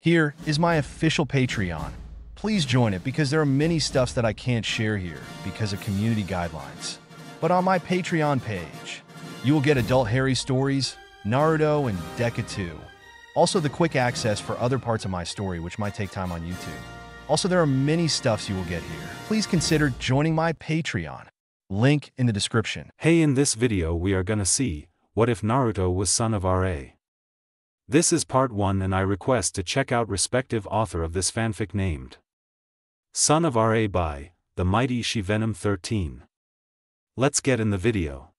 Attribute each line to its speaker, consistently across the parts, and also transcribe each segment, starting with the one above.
Speaker 1: Here is my official Patreon. Please join it because there are many stuffs that I can't share here because of community guidelines. But on my Patreon page, you will get adult Harry stories, Naruto, and Deca 2. Also the quick access for other parts of my story which might take time on YouTube. Also there are many stuffs you will get here. Please consider joining my Patreon. Link in the description.
Speaker 2: Hey, in this video we are gonna see, what if Naruto was son of Rhea? This is part 1 and I request to check out respective author of this fanfic named Son of Rhea by The Mighty She-Venom 13. Let's get in the video.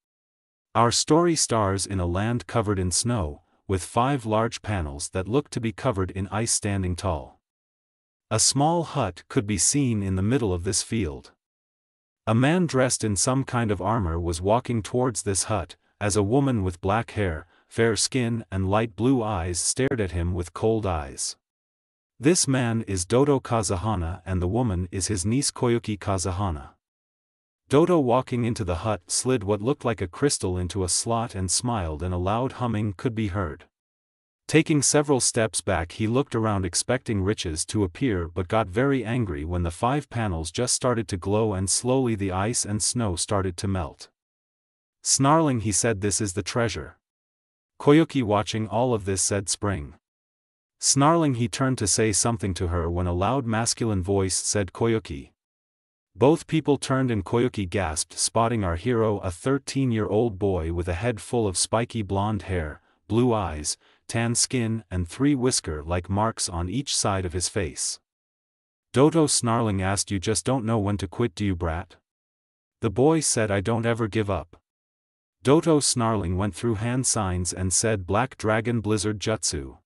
Speaker 2: Our story stars in a land covered in snow, with 5 large panels that look to be covered in ice standing tall. A small hut could be seen in the middle of this field. A man dressed in some kind of armor was walking towards this hut, as a woman with black hair, fair skin and light blue eyes stared at him with cold eyes. This man is Dodo Kazahana and the woman is his niece Koyuki Kazahana. Dodo, walking into the hut, slid what looked like a crystal into a slot and smiled, and a loud humming could be heard. Taking several steps back, he looked around expecting riches to appear but got very angry when the 5 panels just started to glow and slowly the ice and snow started to melt. Snarling, he said, "This is the treasure." Koyuki, watching all of this, said, "Spring." Snarling, he turned to say something to her when a loud masculine voice said, "Koyuki." Both people turned and Koyuki gasped, spotting our hero, a 13-year-old boy with a head full of spiky blonde hair, blue eyes, tan skin and 3 whisker-like marks on each side of his face. Dodo, snarling, asked, "You just don't know when to quit, do you, brat?" The boy said, "I don't ever give up." Dodo, snarling, went through hand signs and said, "Black Dragon Blizzard Jutsu."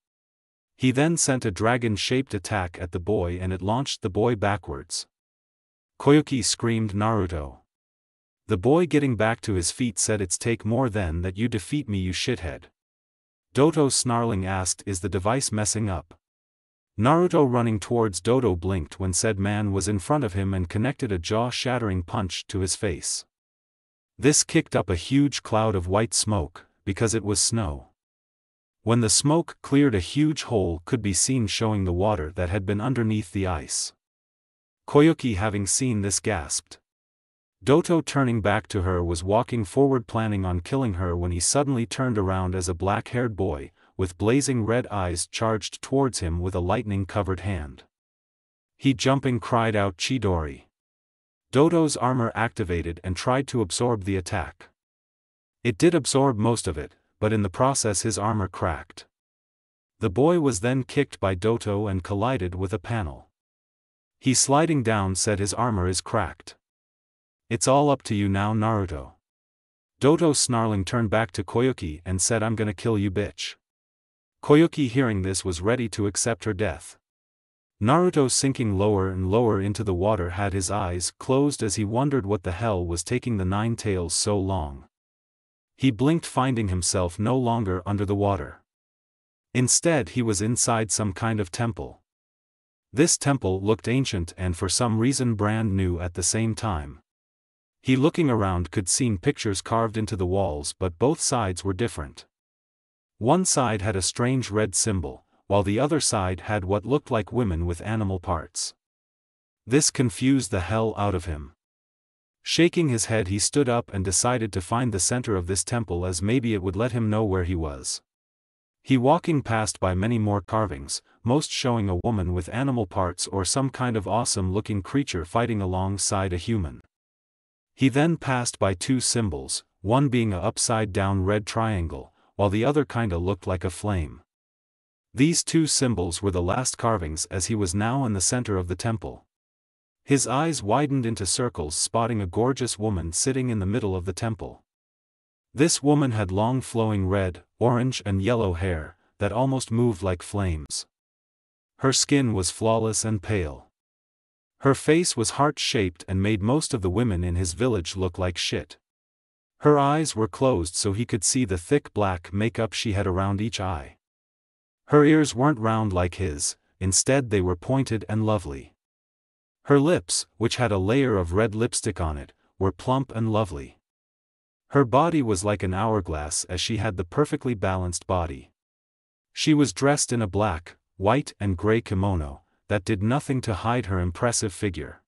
Speaker 2: He then sent a dragon-shaped attack at the boy and it launched the boy backwards. Koyuki screamed, "Naruto." The boy, getting back to his feet, said, "It's take more than that you defeat me, you shithead." Dodo, snarling, asked, "Is the device messing up?" Naruto, running towards Dodo, blinked when said man was in front of him and connected a jaw-shattering punch to his face. This kicked up a huge cloud of white smoke, because it was snow. When the smoke cleared, a huge hole could be seen showing the water that had been underneath the ice. Koyuki, having seen this, gasped. Dodo, turning back to her, was walking forward planning on killing her when he suddenly turned around as a black-haired boy, with blazing red eyes, charged towards him with a lightning-covered hand. He, jumping, cried out, "Chidori!" Dodo's armor activated and tried to absorb the attack. It did absorb most of it, but in the process his armor cracked. The boy was then kicked by Dodo and collided with a panel. He, sliding down, said, "His armor is cracked. It's all up to you now, Naruto." Dodo, snarling, turned back to Koyuki and said, "I'm gonna kill you, bitch." Koyuki, hearing this, was ready to accept her death. Naruto, sinking lower and lower into the water, had his eyes closed as he wondered what the hell was taking the 9 tails so long. He blinked, finding himself no longer under the water. Instead, he was inside some kind of temple. This temple looked ancient and for some reason brand new at the same time. He, looking around, could see pictures carved into the walls, but both sides were different. One side had a strange red symbol, while the other side had what looked like women with animal parts. This confused the hell out of him. Shaking his head, he stood up and decided to find the center of this temple, as maybe it would let him know where he was. He, walking past by many more carvings, most showing a woman with animal parts or some kind of awesome-looking creature fighting alongside a human. He then passed by 2 symbols, one being a upside-down red triangle, while the other kinda looked like a flame. These 2 symbols were the last carvings, as he was now in the center of the temple. His eyes widened into circles, spotting a gorgeous woman sitting in the middle of the temple. This woman had long flowing red, orange and yellow hair, that almost moved like flames. Her skin was flawless and pale. Her face was heart-shaped and made most of the women in his village look like shit. Her eyes were closed so he could see the thick black makeup she had around each eye. Her ears weren't round like his, instead they were pointed and lovely. Her lips, which had a layer of red lipstick on it, were plump and lovely. Her body was like an hourglass, as she had the perfectly balanced body. She was dressed in a black, white and gray kimono, that did nothing to hide her impressive figure.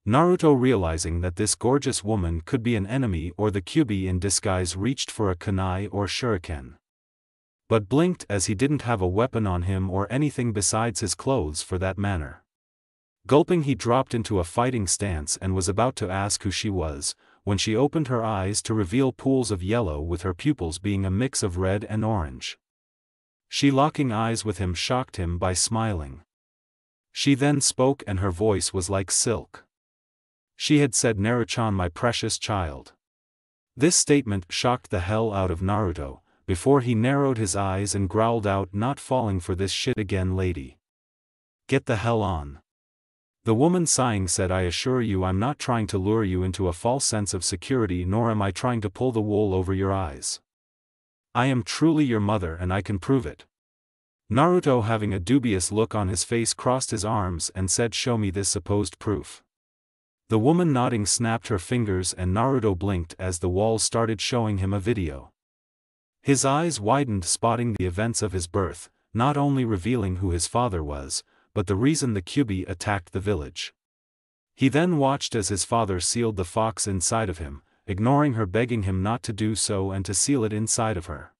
Speaker 2: Naruto, realizing that this gorgeous woman could be an enemy or the Kyuubi in disguise, reached for a kunai or shuriken, but blinked as he didn't have a weapon on him or anything besides his clothes for that matter. Gulping, he dropped into a fighting stance and was about to ask who she was, when she opened her eyes to reveal pools of yellow, with her pupils being a mix of red and orange. She, locking eyes with him, shocked him by smiling. She then spoke and her voice was like silk. She had said, "Naruto-chan, my precious child." This statement shocked the hell out of Naruto, before he narrowed his eyes and growled out, "Not falling for this shit again, lady. Get the hell on." The woman, sighing, said, "I assure you I'm not trying to lure you into a false sense of security, nor am I trying to pull the wool over your eyes. I am truly your mother and I can prove it." Naruto, having a dubious look on his face, crossed his arms and said, "Show me this supposed proof." The woman, nodding, snapped her fingers and Naruto blinked as the walls started showing him a video. His eyes widened, spotting the events of his birth, not only revealing who his father was, but the reason the Kyuubi attacked the village. He then watched as his father sealed the fox inside of him, ignoring her begging him not to do so and to seal it inside of her.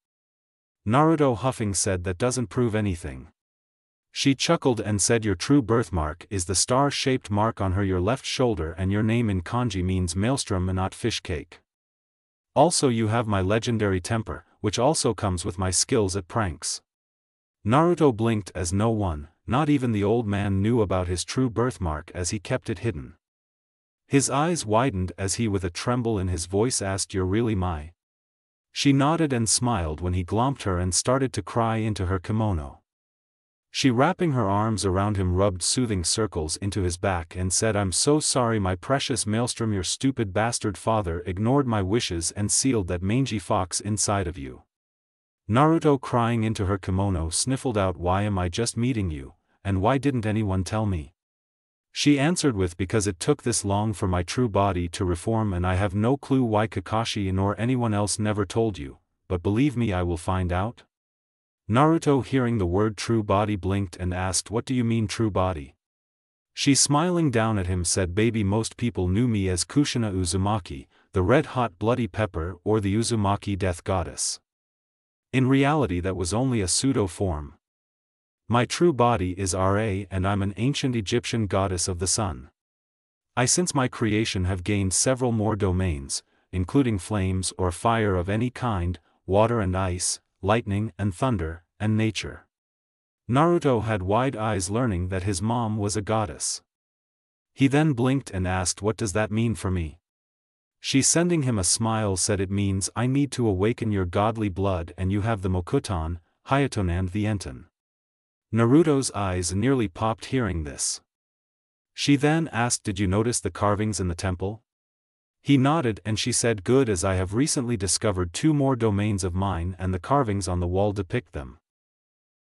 Speaker 2: Naruto, huffing, said, "That doesn't prove anything." She chuckled and said, "Your true birthmark is the star-shaped mark on your left shoulder, and your name in kanji means maelstrom and not fish cake. Also, you have my legendary temper, which also comes with my skills at pranks." Naruto blinked as no one, not even the old man, knew about his true birthmark, as he kept it hidden. His eyes widened as he, with a tremble in his voice, asked, "You're really my?" She nodded and smiled when he glomped her and started to cry into her kimono. She, wrapping her arms around him, rubbed soothing circles into his back and said, "I'm so sorry, my precious maelstrom. Your stupid bastard father ignored my wishes and sealed that mangy fox inside of you." Naruto, crying into her kimono, sniffled out, "Why am I just meeting you, and why didn't anyone tell me?" She answered with, "Because it took this long for my true body to reform, and I have no clue why Kakashi nor anyone else never told you, but believe me, I will find out." Naruto, hearing the word true body, blinked and asked, "What do you mean, true body?" She, smiling down at him, said, "Baby, most people knew me as Kushina Uzumaki, the red-hot bloody pepper, or the Uzumaki death goddess. In reality, that was only a pseudo-form. My true body is Ra, and I'm an ancient Egyptian goddess of the sun. I, since my creation, have gained several more domains, including flames or fire of any kind, water and ice, lightning and thunder, and nature." Naruto had wide eyes, learning that his mom was a goddess. He then blinked and asked, "What does that mean for me?" She, sending him a smile, said, "It means I need to awaken your godly blood, and you have the Mokuton, Hayaton and the Enten." Naruto's eyes nearly popped hearing this. She then asked, "Did you notice the carvings in the temple?" He nodded and she said, "Good, as I have recently discovered 2 more domains of mine and the carvings on the wall depict them.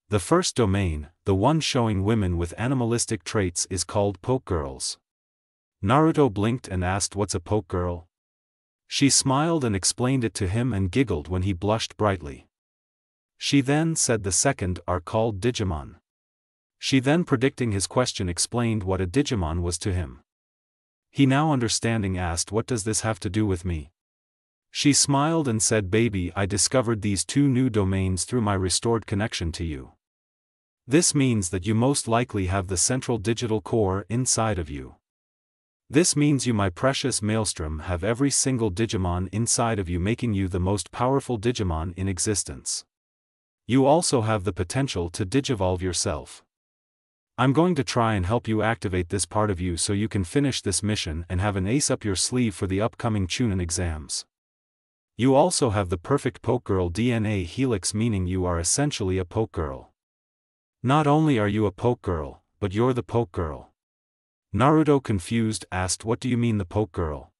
Speaker 2: The first domain, the one showing women with animalistic traits, is called poke girls." Naruto blinked and asked, "What's a poke girl?" She smiled and explained it to him and giggled when he blushed brightly. She then said, "The second are called Digimon." She then, predicting his question, explained what a Digimon was to him. He, now understanding, asked, "What does this have to do with me?" She smiled and said, "Baby, I discovered these 2 new domains through my restored connection to you. This means that you most likely have the central digital core inside of you. This means you, my precious maelstrom, have every single Digimon inside of you, making you the most powerful Digimon in existence. You also have the potential to digivolve yourself. I'm going to try and help you activate this part of you so you can finish this mission and have an ace up your sleeve for the upcoming Chunin exams. You also have the perfect poke girl DNA helix, meaning you are essentially a poke girl. Not only are you a poke girl, but you're the poke girl." Naruto, confused, asked, "What do you mean, the poke girl?"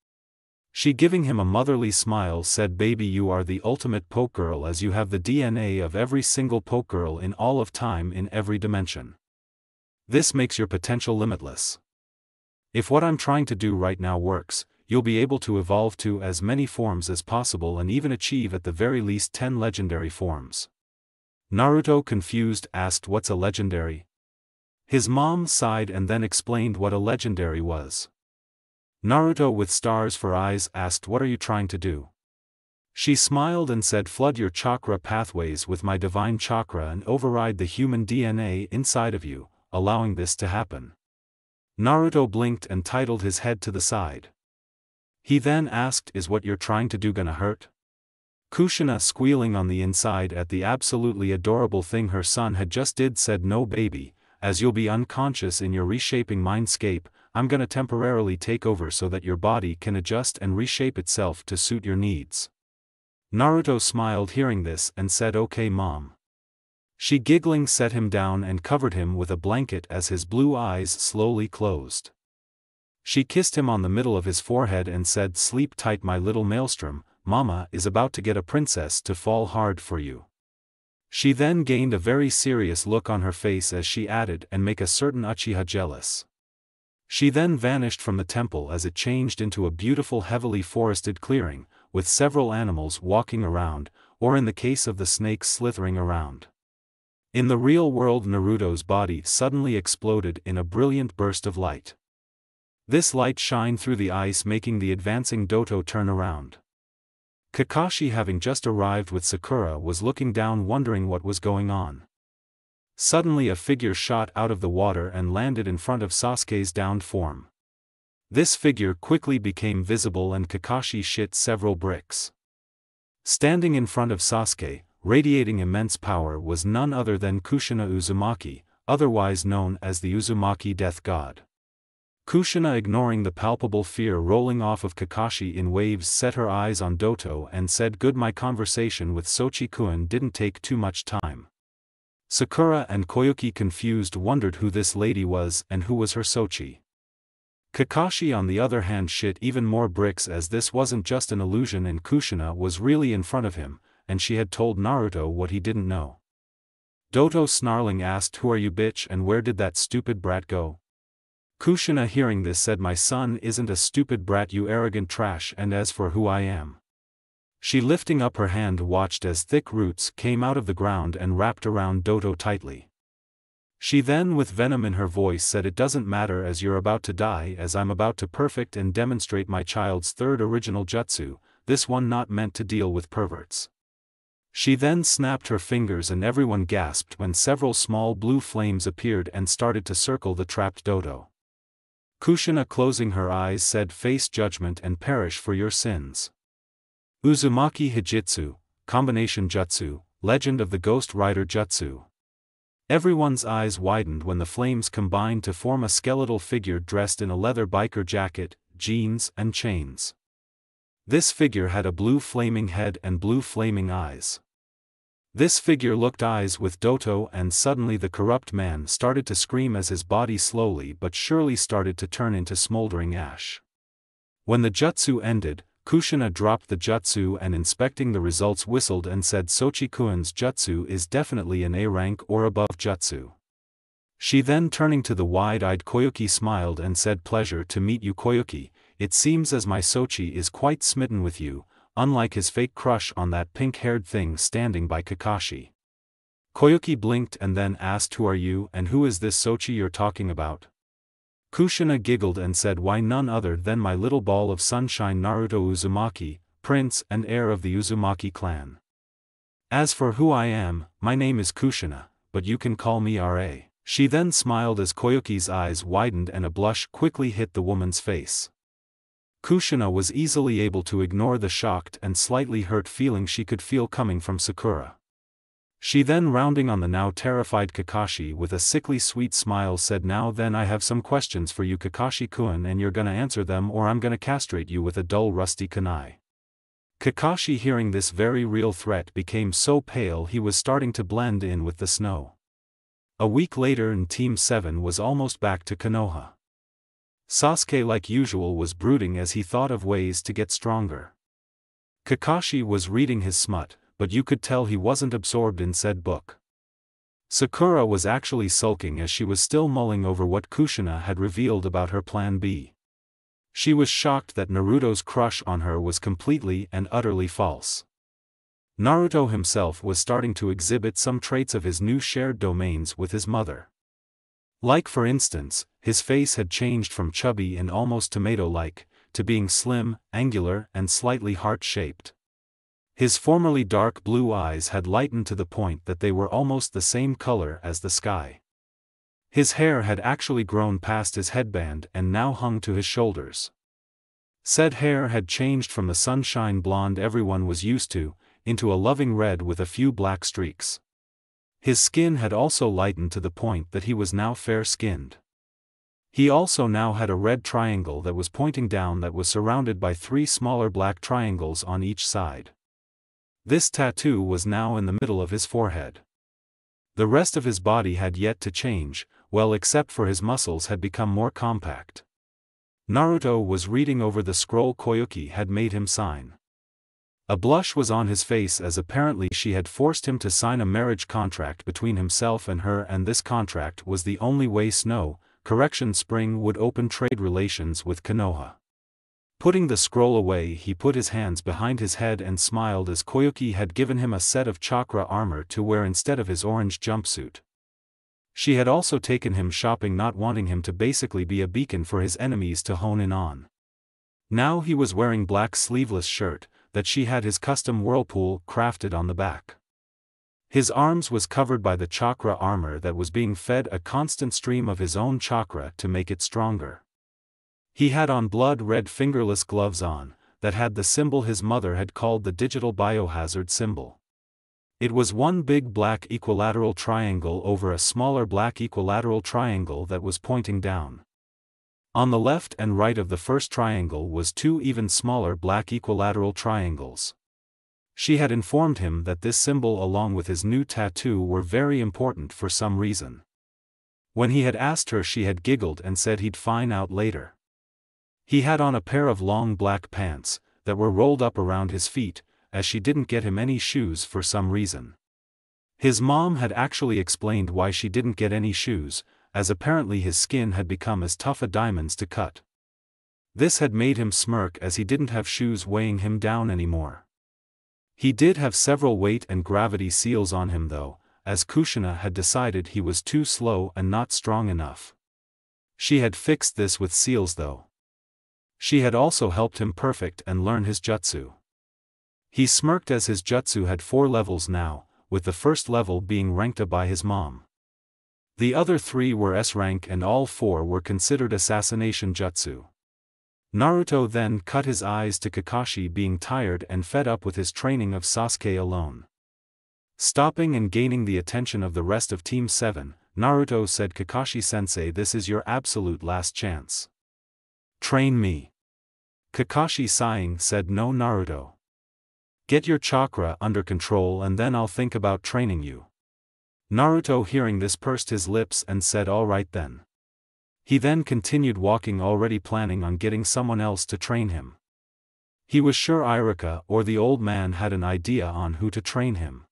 Speaker 2: She, giving him a motherly smile, said, "Baby, you are the ultimate poke girl, as you have the DNA of every single poke girl in all of time, in every dimension. This makes your potential limitless. If what I'm trying to do right now works, you'll be able to evolve to as many forms as possible and even achieve at the very least 10 legendary forms." Naruto, confused, asked what's a legendary? His mom sighed and then explained what a legendary was. Naruto, with stars for eyes, asked what are you trying to do? She smiled and said flood your chakra pathways with my divine chakra and override the human DNA inside of you, allowing this to happen. Naruto blinked and tilted his head to the side. He then asked, is what you're trying to do gonna hurt? Kushina, squealing on the inside at the absolutely adorable thing her son had just did, said no baby, as you'll be unconscious in your reshaping mindscape, I'm gonna temporarily take over so that your body can adjust and reshape itself to suit your needs. Naruto smiled hearing this and said okay mom. She giggling set him down and covered him with a blanket as his blue eyes slowly closed. She kissed him on the middle of his forehead and said sleep tight my little maelstrom, mama is about to get a princess to fall hard for you. She then gained a very serious look on her face as she added and make a certain Uchiha jealous. She then vanished from the temple as it changed into a beautiful heavily forested clearing, with several animals walking around, or in the case of the snakes slithering around. In the real world, Naruto's body suddenly exploded in a brilliant burst of light. This light shined through the ice, making the advancing Doto turn around. Kakashi, having just arrived with Sakura, was looking down wondering what was going on. Suddenly a figure shot out of the water and landed in front of Sasuke's downed form. This figure quickly became visible and Kakashi shit several bricks. Standing in front of Sasuke, radiating immense power, was none other than Kushina Uzumaki, otherwise known as the Uzumaki Death God. Kushina, ignoring the palpable fear rolling off of Kakashi in waves, set her eyes on Doto and said good, my conversation with Sochi-kun didn't take too much time. Sakura and Koyuki, confused, wondered who this lady was and who was her Sochi. Kakashi on the other hand shit even more bricks as this wasn't just an illusion and Kushina was really in front of him, and she had told Naruto what he didn't know. Doto, snarling, asked who are you bitch and where did that stupid brat go? Kushina, hearing this, said my son isn't a stupid brat you arrogant trash, and as for who I am. She, lifting up her hand, watched as thick roots came out of the ground and wrapped around Doto tightly. She then, with venom in her voice, said it doesn't matter as you're about to die, as I'm about to perfect and demonstrate my child's third original jutsu, this one not meant to deal with perverts. She then snapped her fingers and everyone gasped when several small blue flames appeared and started to circle the trapped Doto. Kushina, closing her eyes, said face judgment and perish for your sins. Uzumaki Hijitsu, Combination Jutsu, Legend of the Ghost Rider Jutsu. Everyone's eyes widened when the flames combined to form a skeletal figure dressed in a leather biker jacket, jeans and chains. This figure had a blue flaming head and blue flaming eyes. This figure looked eyes with Doto and suddenly the corrupt man started to scream as his body slowly but surely started to turn into smoldering ash. When the jutsu ended, Kushina dropped the jutsu and inspecting the results whistled and said Sochi-kun's jutsu is definitely an A rank or above jutsu. She then, turning to the wide-eyed Koyuki, smiled and said pleasure to meet you Koyuki, it seems as my Sochi is quite smitten with you, unlike his fake crush on that pink-haired thing standing by Kakashi. Koyuki blinked and then asked who are you and who is this Sochi you're talking about? Kushina giggled and said why none other than my little ball of sunshine Naruto Uzumaki, prince and heir of the Uzumaki clan. As for who I am, my name is Kushina, but you can call me R.A. She then smiled as Koyuki's eyes widened and a blush quickly hit the woman's face. Kushina was easily able to ignore the shocked and slightly hurt feeling she could feel coming from Sakura. She then, rounding on the now terrified Kakashi with a sickly sweet smile, said now then I have some questions for you Kakashi-kun and you're gonna answer them or I'm gonna castrate you with a dull rusty kunai. Kakashi, hearing this very real threat, became so pale he was starting to blend in with the snow. A week later and Team 7 was almost back to Konoha. Sasuke, like usual, was brooding as he thought of ways to get stronger. Kakashi was reading his smut, but you could tell he wasn't absorbed in said book. Sakura was actually sulking as she was still mulling over what Kushina had revealed about her plan B. She was shocked that Naruto's crush on her was completely and utterly false. Naruto himself was starting to exhibit some traits of his new shared domains with his mother. Like for instance, his face had changed from chubby and almost tomato-like, to being slim, angular and slightly heart-shaped. His formerly dark blue eyes had lightened to the point that they were almost the same color as the sky. His hair had actually grown past his headband and now hung to his shoulders. Said hair had changed from the sunshine blonde everyone was used to, into a loving red with a few black streaks. His skin had also lightened to the point that he was now fair-skinned. He also now had a red triangle that was pointing down that was surrounded by 3 smaller black triangles on each side. This tattoo was now in the middle of his forehead. The rest of his body had yet to change, well except for his muscles had become more compact. Naruto was reading over the scroll Koyuki had made him sign. A blush was on his face as apparently she had forced him to sign a marriage contract between himself and her, and this contract was the only way Spring would open trade relations with Konoha. Putting the scroll away, he put his hands behind his head and smiled as Koyuki had given him a set of chakra armor to wear instead of his orange jumpsuit. She had also taken him shopping, not wanting him to basically be a beacon for his enemies to hone in on. Now he was wearing black sleeveless shirt, that she had his custom whirlpool crafted on the back. His arms was covered by the chakra armor that was being fed a constant stream of his own chakra to make it stronger. He had on blood-red fingerless gloves on, that had the symbol his mother had called the digital biohazard symbol. It was one big black equilateral triangle over a smaller black equilateral triangle that was pointing down. On the left and right of the first triangle was 2 even smaller black equilateral triangles. She had informed him that this symbol along with his new tattoo were very important for some reason. When he had asked her, she had giggled and said he'd find out later. He had on a pair of long black pants, that were rolled up around his feet, as she didn't get him any shoes for some reason. His mom had actually explained why she didn't get any shoes, as apparently his skin had become as tough as diamonds to cut. This had made him smirk as he didn't have shoes weighing him down anymore. He did have several weight and gravity seals on him though, as Kushina had decided he was too slow and not strong enough. She had fixed this with seals though. She had also helped him perfect and learn his jutsu. He smirked as his jutsu had 4 levels now, with the first level being ranked A by his mom. The other 3 were S rank and all 4 were considered assassination jutsu. Naruto then cut his eyes to Kakashi being tired and fed up with his training of Sasuke alone. Stopping and gaining the attention of the rest of Team 7, Naruto said, "Kakashi-sensei, this is your absolute last chance. Train me." Kakashi sighing said, "No Naruto. Get your chakra under control and then I'll think about training you." Naruto hearing this pursed his lips and said all right then. He then continued walking, already planning on getting someone else to train him. He was sure Irika or the old man had an idea on who to train him.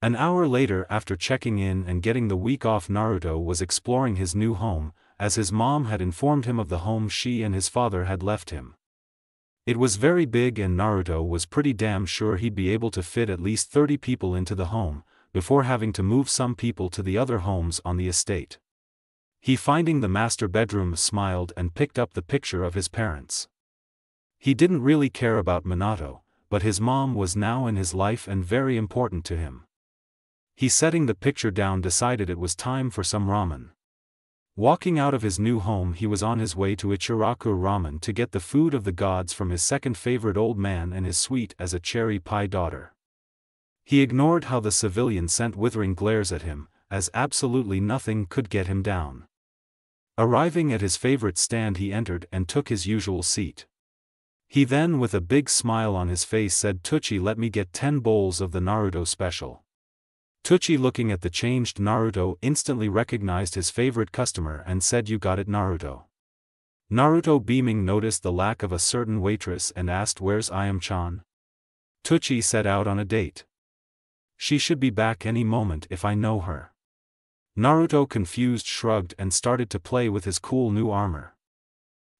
Speaker 2: An hour later, after checking in and getting the week off, Naruto was exploring his new home, as his mom had informed him of the home she and his father had left him. It was very big and Naruto was pretty damn sure he'd be able to fit at least 30 people into the home, before having to move some people to the other homes on the estate. He, finding the master bedroom, smiled and picked up the picture of his parents. He didn't really care about Minato, but his mom was now in his life and very important to him. He, setting the picture down, decided it was time for some ramen. Walking out of his new home, he was on his way to Ichiraku Ramen to get the food of the gods from his second favorite old man and his sweet as a cherry pie daughter. He ignored how the civilian sent withering glares at him, as absolutely nothing could get him down. Arriving at his favorite stand, he entered and took his usual seat. He then, with a big smile on his face, said, "Tucci, let me get 10 bowls of the Naruto special." Tucci, looking at the changed Naruto, instantly recognized his favorite customer and said, "You got it, Naruto." Naruto, beaming, noticed the lack of a certain waitress and asked, "Where's Ayam-chan?" Tucci set out on a date. "She should be back any moment if I know her." Naruto, confused, shrugged and started to play with his cool new armor.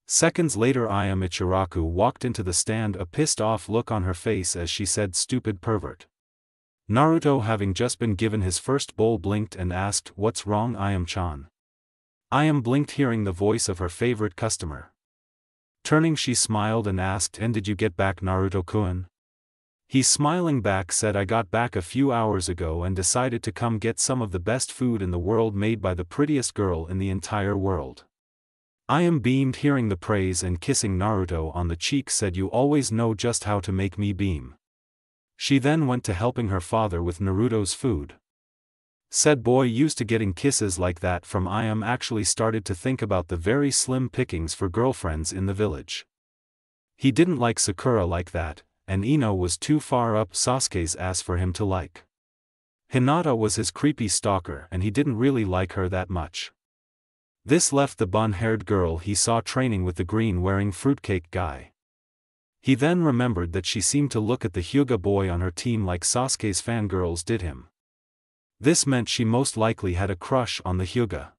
Speaker 2: Seconds later, Ayam Ichiraku walked into the stand, a pissed off look on her face as she said, "Stupid pervert. Naruto, having just been given his first bowl, blinked and asked, "What's wrong, Ayam-chan?" Ayam blinked, hearing the voice of her favorite customer. Turning, she smiled and asked, "And did you get back, Naruto-kun?" He, smiling back, said, "I got back a few hours ago and decided to come get some of the best food in the world made by the prettiest girl in the entire world." Ayam beamed, hearing the praise, and kissing Naruto on the cheek said, "You always know just how to make me beam." She then went to helping her father with Naruto's food. Said boy, used to getting kisses like that from Ayam, actually started to think about the very slim pickings for girlfriends in the village. He didn't like Sakura like that, and Ino was too far up Sasuke's ass for him to like. Hinata was his creepy stalker, and he didn't really like her that much. This left the bun-haired girl he saw training with the green-wearing fruitcake guy. He then remembered that she seemed to look at the Hyuga boy on her team like Sasuke's fangirls did him. This meant she most likely had a crush on the Hyuga.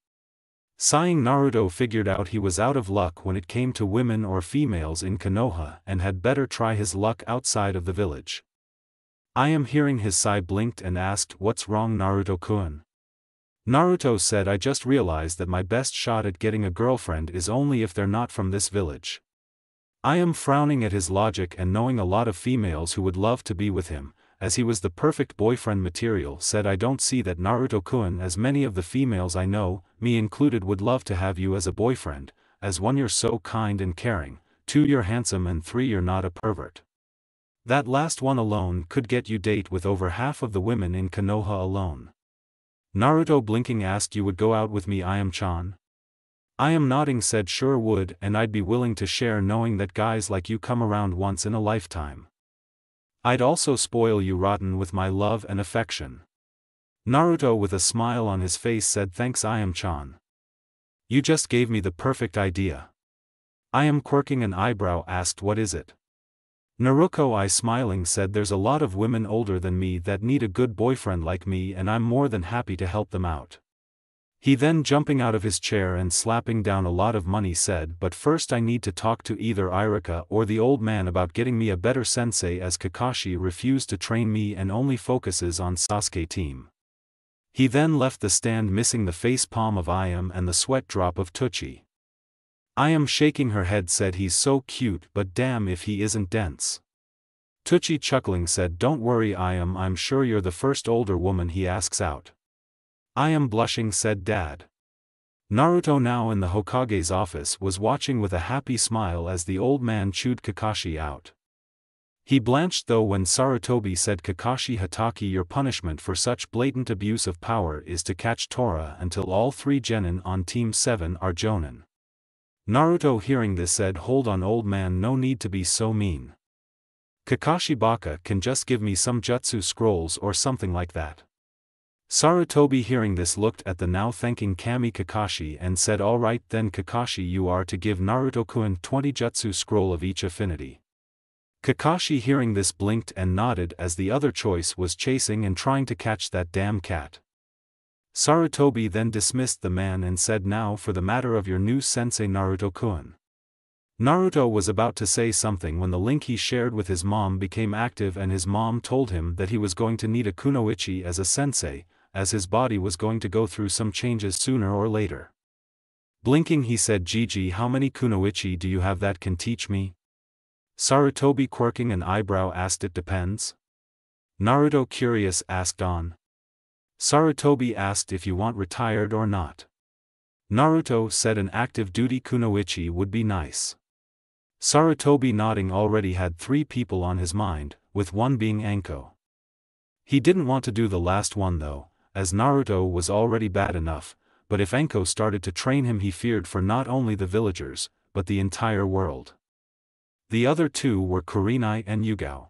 Speaker 2: Sighing, Naruto figured out he was out of luck when it came to women or females in Konoha and had better try his luck outside of the village. Ayam, hearing his sigh, blinked and asked, "What's wrong, Naruto-kun?" Naruto said, "I just realized that my best shot at getting a girlfriend is only if they're not from this village." Ayam, frowning at his logic and knowing a lot of females who would love to be with him, as he was the perfect boyfriend material, said, "I don't see that, Naruto-kun, as many of the females I know, me included, would love to have you as a boyfriend, as 1, you're so kind and caring, 2, you're handsome, and 3, you're not a pervert. That last one alone could get you date with over half of the women in Konoha alone." Naruto, blinking, asked, "You would go out with me, Ayam-chan?" Ayam, nodding, said, "Sure would, and I'd be willing to share, knowing that guys like you come around once in a lifetime. I'd also spoil you rotten with my love and affection." Naruto, with a smile on his face, said, "Thanks, Ayam-chan. You just gave me the perfect idea." Ayam, quirking an eyebrow, asked, "What is it?" Naruto, smiling, said, "There's a lot of women older than me that need a good boyfriend like me, and I'm more than happy to help them out." He then, jumping out of his chair and slapping down a lot of money, said, "But first I need to talk to either Irika or the old man about getting me a better sensei, as Kakashi refused to train me and only focuses on Sasuke team." He then left the stand, missing the face palm of Ayam and the sweat drop of Tucci. Ayam, shaking her head, said, "He's so cute, but damn if he isn't dense." Tucci, chuckling, said, "Don't worry, Ayam, I'm sure you're the first older woman he asks out." Ayam, blushing, said, "Dad." Naruto, now in the Hokage's office, was watching with a happy smile as the old man chewed Kakashi out. He blanched though when Sarutobi said, "Kakashi Hatake, your punishment for such blatant abuse of power is to catch Tora until all 3 genin on Team 7 are jonin." Naruto, hearing this, said, "Hold on, old man, no need to be so mean. Kakashi Baka can just give me some jutsu scrolls or something like that." Sarutobi, hearing this, looked at the now thanking Kami Kakashi and said, "All right then, Kakashi, you are to give Naruto-kun 20 jutsu scroll of each affinity." Kakashi, hearing this, blinked and nodded, as the other choice was chasing and trying to catch that damn cat. Sarutobi then dismissed the man and said, "Now for the matter of your new sensei, Naruto-kun." Naruto was about to say something when the link he shared with his mom became active, and his mom told him that he was going to need a kunoichi as a sensei, as his body was going to go through some changes sooner or later. Blinking, he said, "Gigi, how many kunoichi do you have that can teach me?" Sarutobi, quirking an eyebrow, asked, "It depends." Naruto, curious, asked on. Sarutobi asked if you want retired or not. Naruto said an active duty kunoichi would be nice. Sarutobi, nodding, already had 3 people on his mind, with one being Anko. He didn't want to do the last one though, as Naruto was already bad enough, but if Anko started to train him, he feared for not only the villagers, but the entire world. The other 2 were Kurenai and Yugao.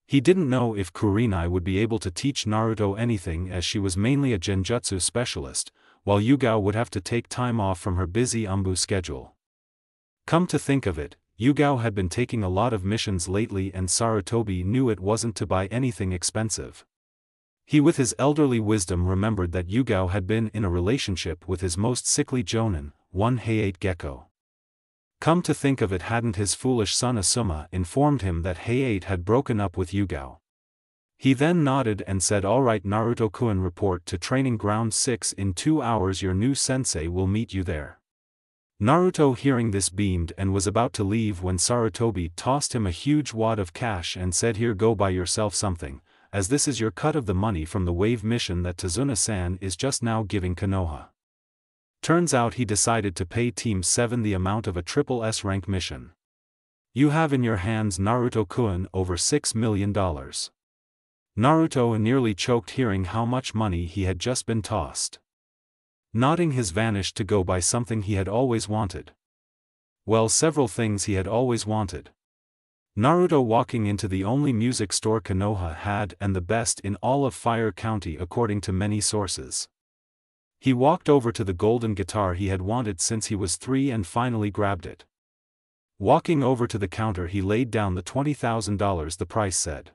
Speaker 2: He didn't know if Kurenai would be able to teach Naruto anything, as she was mainly a genjutsu specialist, while Yugao would have to take time off from her busy Umbu schedule. Come to think of it, Yugao had been taking a lot of missions lately, and Sarutobi knew it wasn't to buy anything expensive. He, with his elderly wisdom, remembered that Yugao had been in a relationship with his most sickly jonin, one Hayate Gecko. Come to think of it, hadn't his foolish son Asuma informed him that Hayate had broken up with Yugao? He then nodded and said, "Alright Naruto-kun, report to training ground 6 in 2 hours, your new sensei will meet you there." Naruto hearing this beamed and was about to leave when Sarutobi tossed him a huge wad of cash and said, "Here, go buy yourself something, as this is your cut of the money from the wave mission that Tazuna-san is just now giving Konoha." Turns out he decided to pay Team 7 the amount of a triple S rank mission. You have in your hands, Naruto-kun, over $6 million. Naruto nearly choked hearing how much money he had just been tossed. Nodding, his vanished to go buy something he had always wanted. Well, several things he had always wanted. Naruto walking into the only music store Konoha had and the best in all of Fire County according to many sources. He walked over to the golden guitar he had wanted since he was 3 and finally grabbed it. Walking over to the counter, he laid down the $20,000 the price said.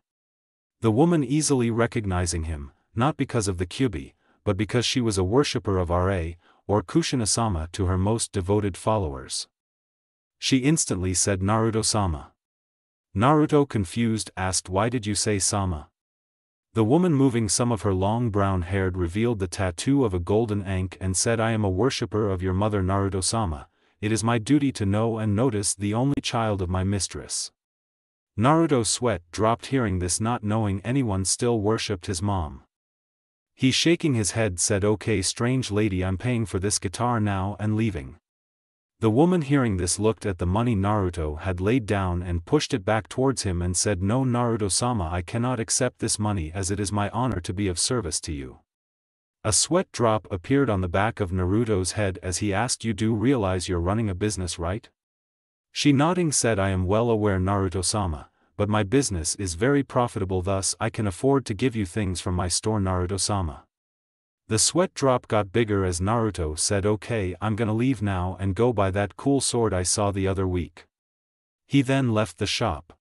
Speaker 2: The woman easily recognizing him, not because of the kyubi, but because she was a worshipper of Ra, or Kushina-sama to her most devoted followers. She instantly said, "Naruto-sama." Naruto, confused, asked, "Why did you say sama?" The woman, moving some of her long brown hair, revealed the tattoo of a golden ankh and said, "I am a worshipper of your mother Naruto-sama. It is my duty to know and notice the only child of my mistress." Naruto's sweat dropped hearing this, not knowing anyone still worshipped his mom. He, shaking his head, said, "Okay, strange lady, I'm paying for this guitar now and leaving." The woman hearing this looked at the money Naruto had laid down and pushed it back towards him and said, "No Naruto-sama, I cannot accept this money as it is my honor to be of service to you." A sweat drop appeared on the back of Naruto's head as he asked, "You do realize you're running a business, right?" She, nodding, said, "I am well aware Naruto-sama, but my business is very profitable, thus I can afford to give you things from my store Naruto-sama." The sweat drop got bigger as Naruto said, "Okay, I'm gonna leave now and go buy that cool sword I saw the other week." He then left the shop.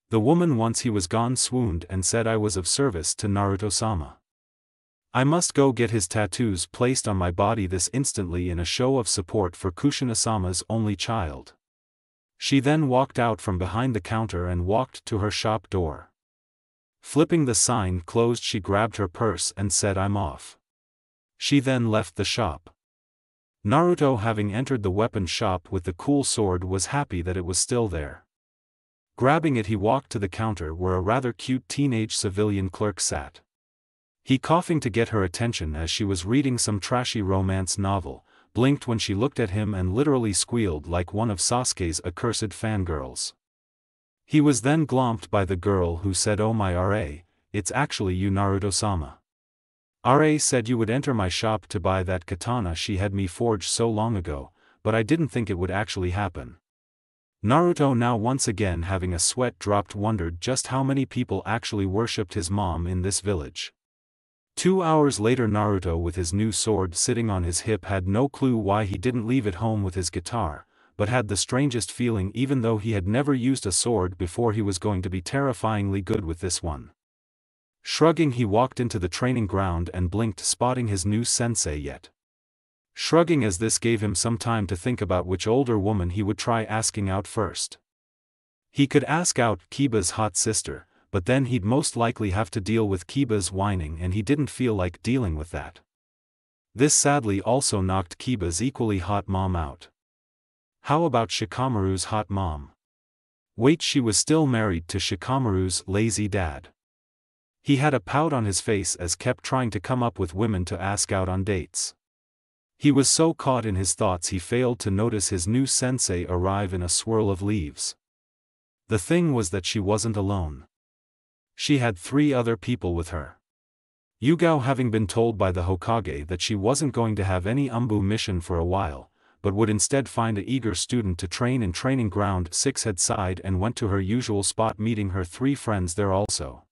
Speaker 2: The woman, once he was gone, swooned and said, "I was of service to Naruto-sama. I must go get his tattoos placed on my body this instantly in a show of support for Kushina-sama's only child." She then walked out from behind the counter and walked to her shop door. Flipping the sign closed, she grabbed her purse and said, "I'm off." She then left the shop. Naruto, having entered the weapon shop with the cool sword, was happy that it was still there. Grabbing it, he walked to the counter where a rather cute teenage civilian clerk sat. He, coughing to get her attention as she was reading some trashy romance novel, blinked when she looked at him and literally squealed like one of Sasuke's accursed fangirls. He was then glomped by the girl, who said, "Oh my Ra, it's actually you Naruto-sama. Ra said you would enter my shop to buy that katana she had me forged so long ago, but I didn't think it would actually happen." Naruto, now once again having a sweat dropped, wondered just how many people actually worshipped his mom in this village. 2 hours later, Naruto, with his new sword sitting on his hip, had no clue why he didn't leave it home with his guitar, but had the strangest feeling, even though he had never used a sword before, he was going to be terrifyingly good with this one. Shrugging, he walked into the training ground and blinked, spotting his new sensei yet. Shrugging, as this gave him some time to think about which older woman he would try asking out first. He could ask out Kiba's hot sister, but then he'd most likely have to deal with Kiba's whining, and he didn't feel like dealing with that. This sadly also knocked Kiba's equally hot mom out. How about Shikamaru's hot mom? Wait, she was still married to Shikamaru's lazy dad. He had a pout on his face as kept trying to come up with women to ask out on dates. He was so caught in his thoughts he failed to notice his new sensei arrive in a swirl of leaves. The thing was that she wasn't alone. She had 3 other people with her. Yugao, having been told by the Hokage that she wasn't going to have any Umbu mission for a while, but would instead find an eager student to train in training ground 6, had sighed and went to her usual spot, meeting her 3 friends there also.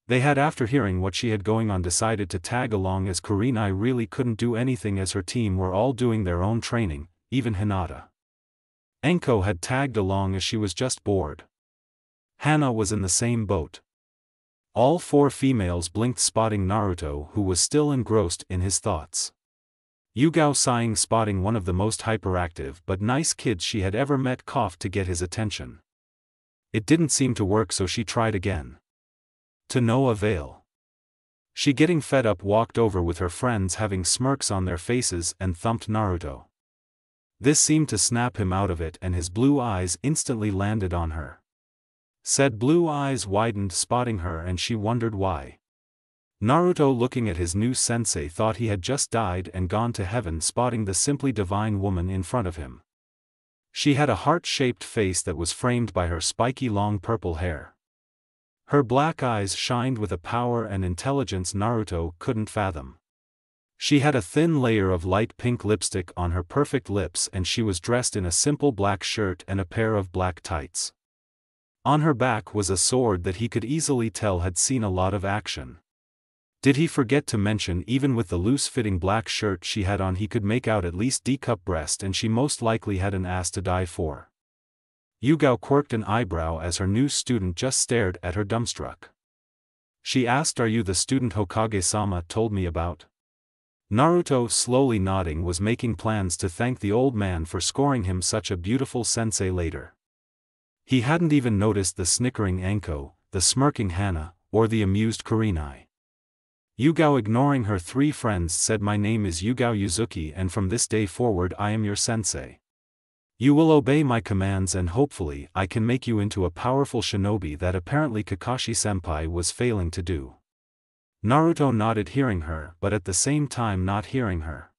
Speaker 2: They had, after hearing what she had going on, decided to tag along, as Kurenai really couldn't do anything as her team were all doing their own training, even Hinata. Enko had tagged along as she was just bored. Hana was in the same boat. All 4 females blinked, spotting Naruto, who was still engrossed in his thoughts. Yugao, sighing, spotting one of the most hyperactive but nice kids she had ever met, coughed to get his attention. It didn't seem to work, so she tried again. To no avail. She, getting fed up, walked over with her friends having smirks on their faces and thumped Naruto. This seemed to snap him out of it, and his blue eyes instantly landed on her. Said blue eyes widened, spotting her, and she wondered why. Naruto, looking at his new sensei, thought he had just died and gone to heaven, spotting the simply divine woman in front of him. She had a heart-shaped face that was framed by her spiky long purple hair. Her black eyes shined with a power and intelligence Naruto couldn't fathom. She had a thin layer of light pink lipstick on her perfect lips, and she was dressed in a simple black shirt and a pair of black tights. On her back was a sword that he could easily tell had seen a lot of action. Did he forget to mention, even with the loose-fitting black shirt she had on, he could make out at least D-cup breast, and she most likely had an ass to die for. Yugao quirked an eyebrow as her new student just stared at her dumbstruck. She asked, "Are you the student Hokage-sama told me about?" Naruto, slowly nodding, was making plans to thank the old man for scoring him such a beautiful sensei later. He hadn't even noticed the snickering Anko, the smirking Hana, or the amused Kurenai. Yugao, ignoring her three friends, said, "My name is Yugao Yuzuki, and from this day forward I am your sensei. You will obey my commands, and hopefully I can make you into a powerful shinobi that apparently Kakashi-senpai was failing to do." Naruto nodded, hearing her, but at the same time not hearing her.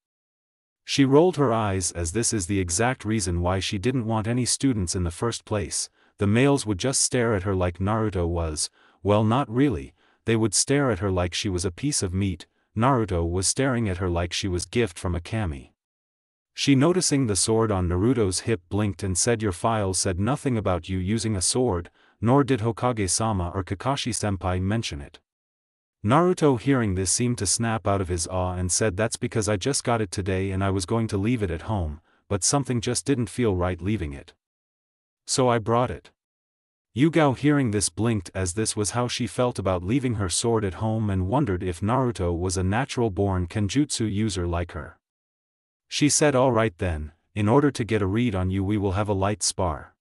Speaker 2: She rolled her eyes, as this is the exact reason why she didn't want any students in the first place. The males would just stare at her like Naruto was, well, not really, they would stare at her like she was a piece of meat. Naruto was staring at her like she was gift from a kami. She, noticing the sword on Naruto's hip, blinked and said, "Your files said nothing about you using a sword, nor did Hokage-sama or Kakashi-senpai mention it." Naruto, hearing this, seemed to snap out of his awe and said, "That's because I just got it today and I was going to leave it at home, but something just didn't feel right leaving it. So I brought it." Yugao, hearing this, blinked, as this was how she felt about leaving her sword at home, and wondered if Naruto was a natural-born kenjutsu user like her. She said, "All right then, in order to get a read on you we will have a light spar."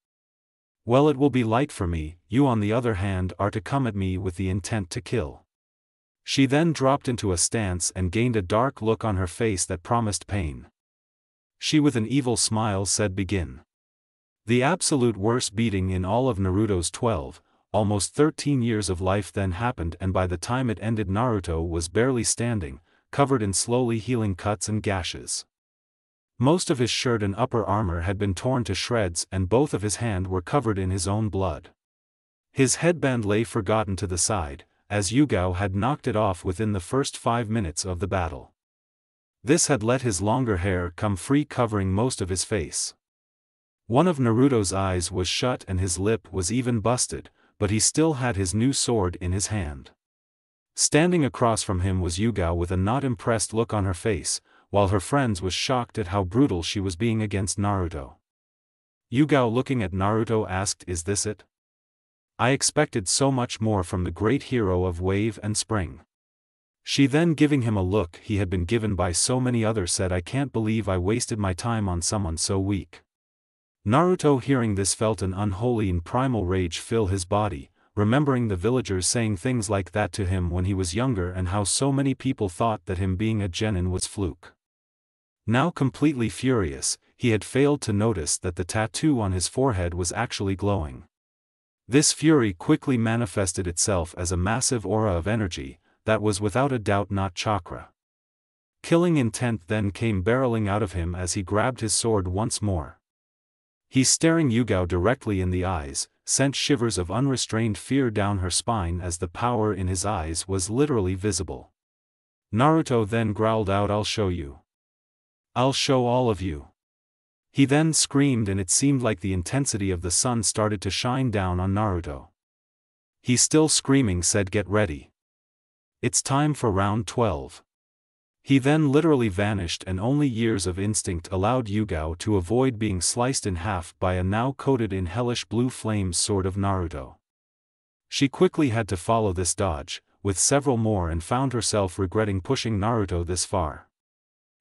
Speaker 2: "Well, it will be light for me, you on the other hand are to come at me with the intent to kill." She then dropped into a stance and gained a dark look on her face that promised pain. She, with an evil smile, said, "Begin." The absolute worst beating in all of Naruto's 12, almost 13 years of life then happened, and by the time it ended Naruto was barely standing, covered in slowly healing cuts and gashes. Most of his shirt and upper armor had been torn to shreds, and both of his hands were covered in his own blood. His headband lay forgotten to the side, as Yugao had knocked it off within the first 5 minutes of the battle. This had let his longer hair come free, covering most of his face. One of Naruto's eyes was shut and his lip was even busted, but he still had his new sword in his hand. Standing across from him was Yugao with a not impressed look on her face, while her friends was shocked at how brutal she was being against Naruto. Yugao, looking at Naruto, asked, "Is this it? I expected so much more from the great hero of Wave and Spring." She then, giving him a look he had been given by so many others, said, "I can't believe I wasted my time on someone so weak." Naruto, hearing this, felt an unholy and primal rage fill his body, remembering the villagers saying things like that to him when he was younger, and how so many people thought that him being a genin was fluke. Now completely furious, he had failed to notice that the tattoo on his forehead was actually glowing. This fury quickly manifested itself as a massive aura of energy, that was without a doubt not chakra. Killing intent then came barreling out of him as he grabbed his sword once more. He, staring Yugao directly in the eyes, sent shivers of unrestrained fear down her spine, as the power in his eyes was literally visible. Naruto then growled out, "I'll show you. I'll show all of you." He then screamed, and it seemed like the intensity of the sun started to shine down on Naruto. He, still screaming, said, "Get ready. It's time for round 12. He then literally vanished, and only years of instinct allowed Yugao to avoid being sliced in half by a now coated in hellish blue flames sword of Naruto. She quickly had to follow this dodge, with several more, and found herself regretting pushing Naruto this far.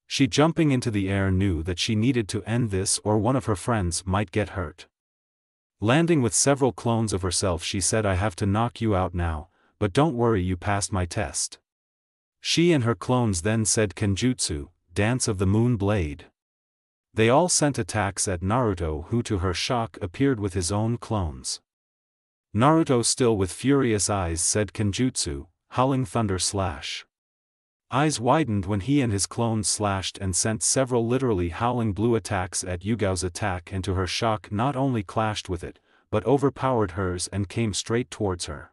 Speaker 2: She, jumping into the air, knew that she needed to end this or one of her friends might get hurt. Landing with several clones of herself, she said, "I have to knock you out now, but don't worry, you passed my test. She and her clones then said Kenjutsu, Dance of the Moon Blade. They all sent attacks at Naruto, who to her shock appeared with his own clones. Naruto, still with furious eyes, said Kenjutsu, Howling Thunder Slash. Eyes widened when he and his clones slashed and sent several literally howling blue attacks at Yugao's attack, and to her shock not only clashed with it, but overpowered hers and came straight towards her.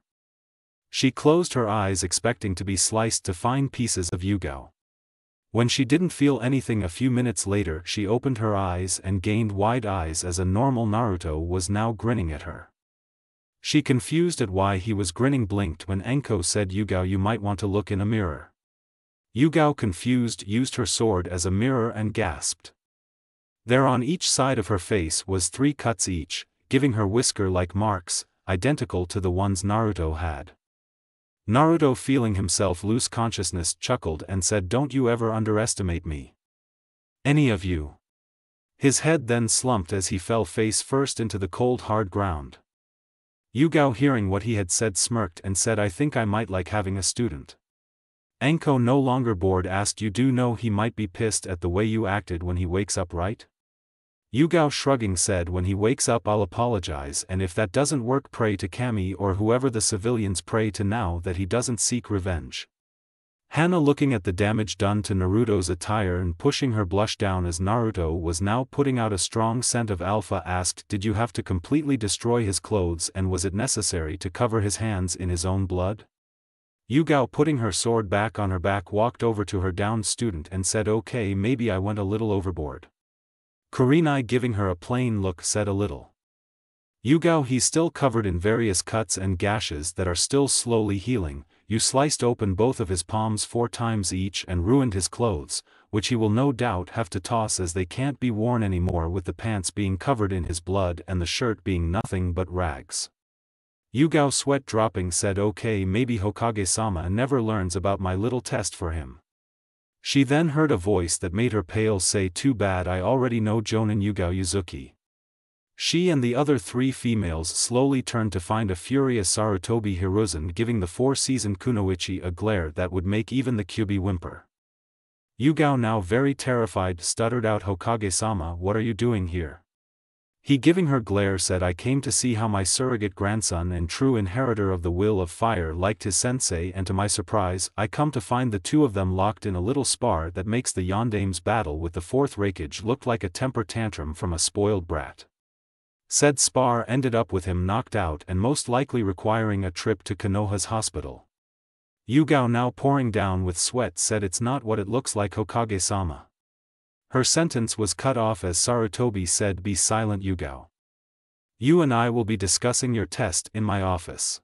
Speaker 2: She closed her eyes expecting to be sliced to fine pieces of Yugao. When she didn't feel anything a few minutes later, she opened her eyes and gained wide eyes as a normal Naruto was now grinning at her. She, confused at why he was grinning, blinked when Enko said, Yugao, you might want to look in a mirror. Yugao, confused, used her sword as a mirror and gasped. There on each side of her face was 3 cuts each, giving her whisker-like marks, identical to the ones Naruto had. Naruto, feeling himself lose consciousness, chuckled and said, don't you ever underestimate me. Any of you. His head then slumped as he fell face first into the cold hard ground. Yugao, hearing what he had said, smirked and said, I think I might like having a student. Enko, no longer bored, asked, you do know he might be pissed at the way you acted when he wakes up, right? Yugao, shrugging, said, when he wakes up I'll apologize, and if that doesn't work, pray to Kami or whoever the civilians pray to now that he doesn't seek revenge. Hana, looking at the damage done to Naruto's attire and pushing her blush down as Naruto was now putting out a strong scent of alpha, asked, did you have to completely destroy his clothes, and was it necessary to cover his hands in his own blood? Yugao, putting her sword back on her back, walked over to her downed student and said, okay, maybe I went a little overboard. Kurenai, giving her a plain look, said, a little. Yugao, he's still covered in various cuts and gashes that are still slowly healing. You sliced open both of his palms 4 times each and ruined his clothes, which he will no doubt have to toss as they can't be worn anymore, with the pants being covered in his blood and the shirt being nothing but rags. Yugao, sweat dropping, said, okay, maybe Hokage-sama never learns about my little test for him. She then heard a voice that made her pale say, too bad, I already know Jonin Yugao Yuzuki. She and the other 3 females slowly turned to find a furious Sarutobi Hiruzen giving the 4-seasoned Kunoichi a glare that would make even the Kyuubi whimper. Yugao, now very terrified, stuttered out, Hokage-sama, what are you doing here? He, giving her glare, said, I came to see how my surrogate grandson and true inheritor of the will of fire liked his sensei, and to my surprise, I come to find the 2 of them locked in a little spar that makes the Yondame's battle with the 4th Raikage look like a temper tantrum from a spoiled brat. Said spar ended up with him knocked out and most likely requiring a trip to Konoha's hospital. Yugao, now pouring down with sweat, said, it's not what it looks like, Hokage-sama. Her sentence was cut off as Sarutobi said, be silent, Yugao. You and I will be discussing your test in my office.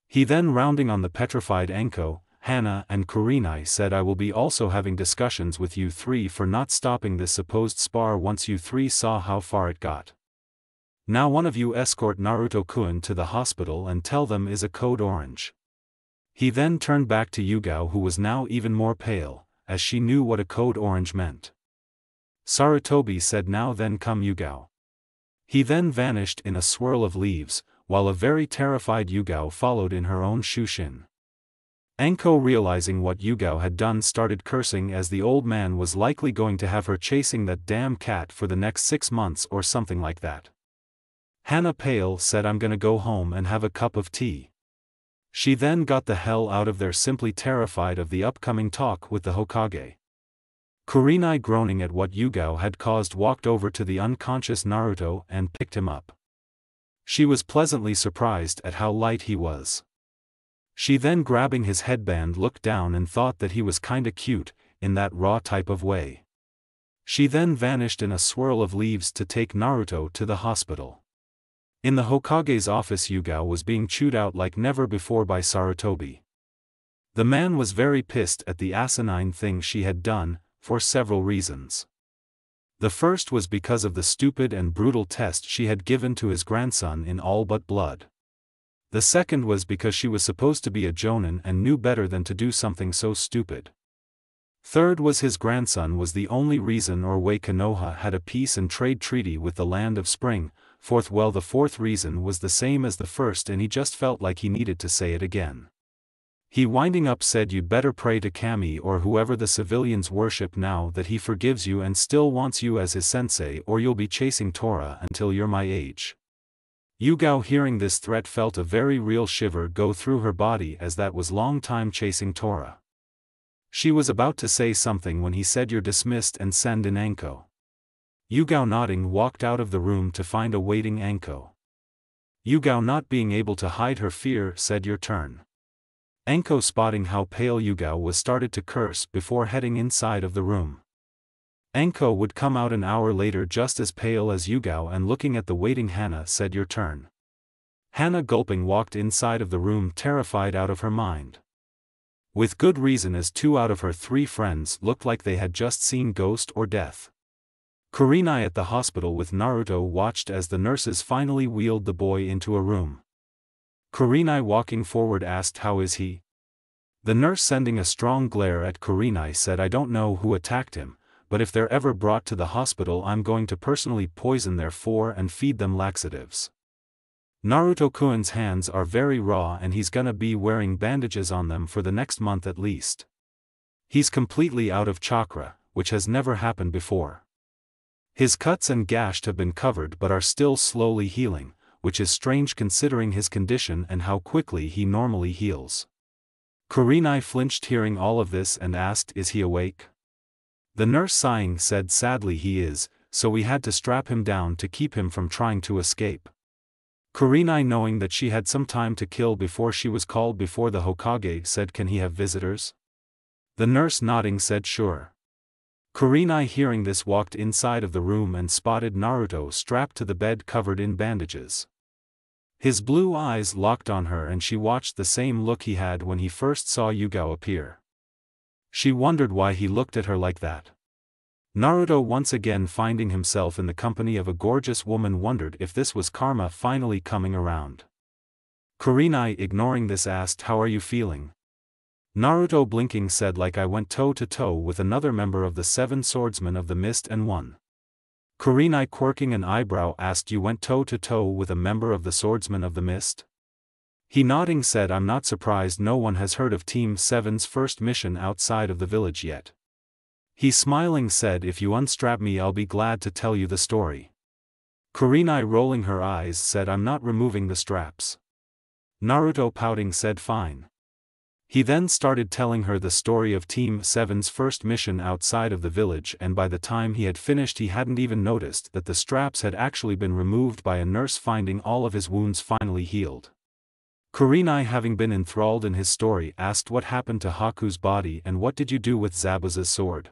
Speaker 2: He then, rounding on the petrified Enko, Hana and Kurenai, said, I will be also having discussions with you 3 for not stopping this supposed spar once you 3 saw how far it got. Now one of you escort Naruto-kun to the hospital and tell them is a code orange. He then turned back to Yugao, who was now even more pale, as she knew what a code orange meant. Sarutobi said, now then come, Yugao. He then vanished in a swirl of leaves, while a very terrified Yugao followed in her own shushin. Enko, realizing what Yugao had done, started cursing as the old man was likely going to have her chasing that damn cat for the next 6 months or something like that. Hana, pale, said, I'm gonna go home and have a cup of tea. She then got the hell out of there, simply terrified of the upcoming talk with the Hokage. Kurenai, groaning at what Yugao had caused, walked over to the unconscious Naruto and picked him up. She was pleasantly surprised at how light he was. She then, grabbing his headband, looked down and thought that he was kinda cute, in that raw type of way. She then vanished in a swirl of leaves to take Naruto to the hospital. In the Hokage's office, Yugao was being chewed out like never before by Sarutobi. The man was very pissed at the asinine thing she had done, for several reasons. The first was because of the stupid and brutal test she had given to his grandson in all but blood. The second was because she was supposed to be a jonin and knew better than to do something so stupid. Third was his grandson was the only reason or way Konoha had a peace and trade treaty with the Land of Spring. Fourth, well, the fourth reason was the same as the first and he just felt like he needed to say it again. He winding up said you'd better pray to Kami or whoever the civilians worship now that he forgives you and still wants you as his sensei, or you'll be chasing Tora until you're my age. Yugao hearing this threat felt a very real shiver go through her body, as that was long time chasing Tora. She was about to say something when he said you're dismissed and send in Anko. Yugao nodding walked out of the room to find a waiting Anko. Yugao not being able to hide her fear said your turn. Anko spotting how pale Yugao was started to curse before heading inside of the room. Anko would come out an hour later just as pale as Yugao and looking at the waiting Hana said your turn. Hana gulping walked inside of the room terrified out of her mind. With good reason, as 2 out of her 3 friends looked like they had just seen ghost or death. Kurenai at the hospital with Naruto watched as the nurses finally wheeled the boy into a room. Kurenai walking forward asked how is he? The nurse sending a strong glare at Kurenai said I don't know who attacked him, but if they're ever brought to the hospital I'm going to personally poison their 4 and feed them laxatives. Naruto-kun's hands are very raw and he's gonna be wearing bandages on them for the next month at least. He's completely out of chakra, which has never happened before. His cuts and gashed have been covered but are still slowly healing, which is strange considering his condition and how quickly he normally heals. Kurenai flinched hearing all of this and asked is he awake? The nurse sighing said sadly he is, so we had to strap him down to keep him from trying to escape. Kurenai knowing that she had some time to kill before she was called before the Hokage said can he have visitors? The nurse nodding said sure. Kurenai hearing this walked inside of the room and spotted Naruto strapped to the bed covered in bandages. His blue eyes locked on her and she watched the same look he had when he first saw Yugao appear. She wondered why he looked at her like that. Naruto once again finding himself in the company of a gorgeous woman wondered if this was karma finally coming around. Kurenai ignoring this asked how are you feeling? Naruto blinking said like I went toe to toe with another member of the 7 swordsmen of the mist and won. Kurenai quirking an eyebrow asked you went toe to toe with a member of the swordsmen of the mist? He nodding said I'm not surprised no one has heard of Team 7's first mission outside of the village yet. He smiling said if you unstrap me I'll be glad to tell you the story. Kurenai rolling her eyes said I'm not removing the straps. Naruto pouting said fine. He then started telling her the story of Team 7's first mission outside of the village and by the time he had finished he hadn't even noticed that the straps had actually been removed by a nurse finding all of his wounds finally healed. Kurenai having been enthralled in his story asked what happened to Haku's body and what did you do with Zabuza's sword?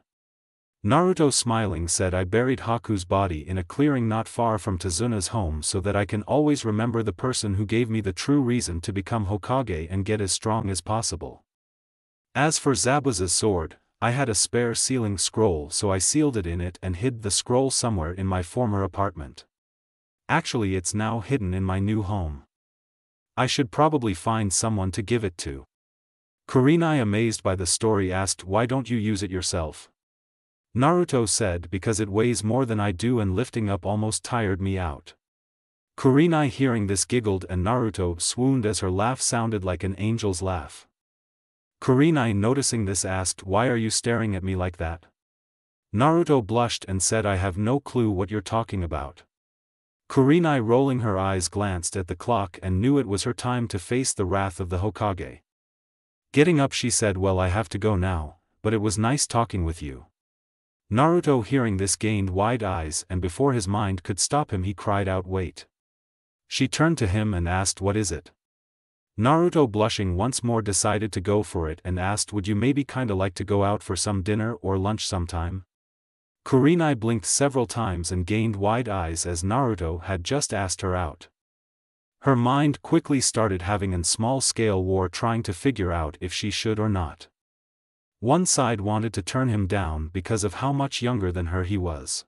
Speaker 2: Naruto smiling said I buried Haku's body in a clearing not far from Tazuna's home so that I can always remember the person who gave me the true reason to become Hokage and get as strong as possible. As for Zabuza's sword, I had a spare sealing scroll so I sealed it in it and hid the scroll somewhere in my former apartment. Actually it's now hidden in my new home. I should probably find someone to give it to. Kurenai amazed by the story asked why don't you use it yourself? Naruto said because it weighs more than I do and lifting up almost tired me out. Kurenai hearing this giggled and Naruto swooned as her laugh sounded like an angel's laugh. Kurenai noticing this asked why are you staring at me like that? Naruto blushed and said I have no clue what you're talking about. Kurenai rolling her eyes glanced at the clock and knew it was her time to face the wrath of the Hokage. Getting up she said well I have to go now, but it was nice talking with you. Naruto hearing this gained wide eyes and before his mind could stop him he cried out wait. She turned to him and asked what is it? Naruto blushing once more decided to go for it and asked would you maybe kinda like to go out for some dinner or lunch sometime? Kurenai blinked several times and gained wide eyes as Naruto had just asked her out. Her mind quickly started having a small-scale war trying to figure out if she should or not. One side wanted to turn him down because of how much younger than her he was.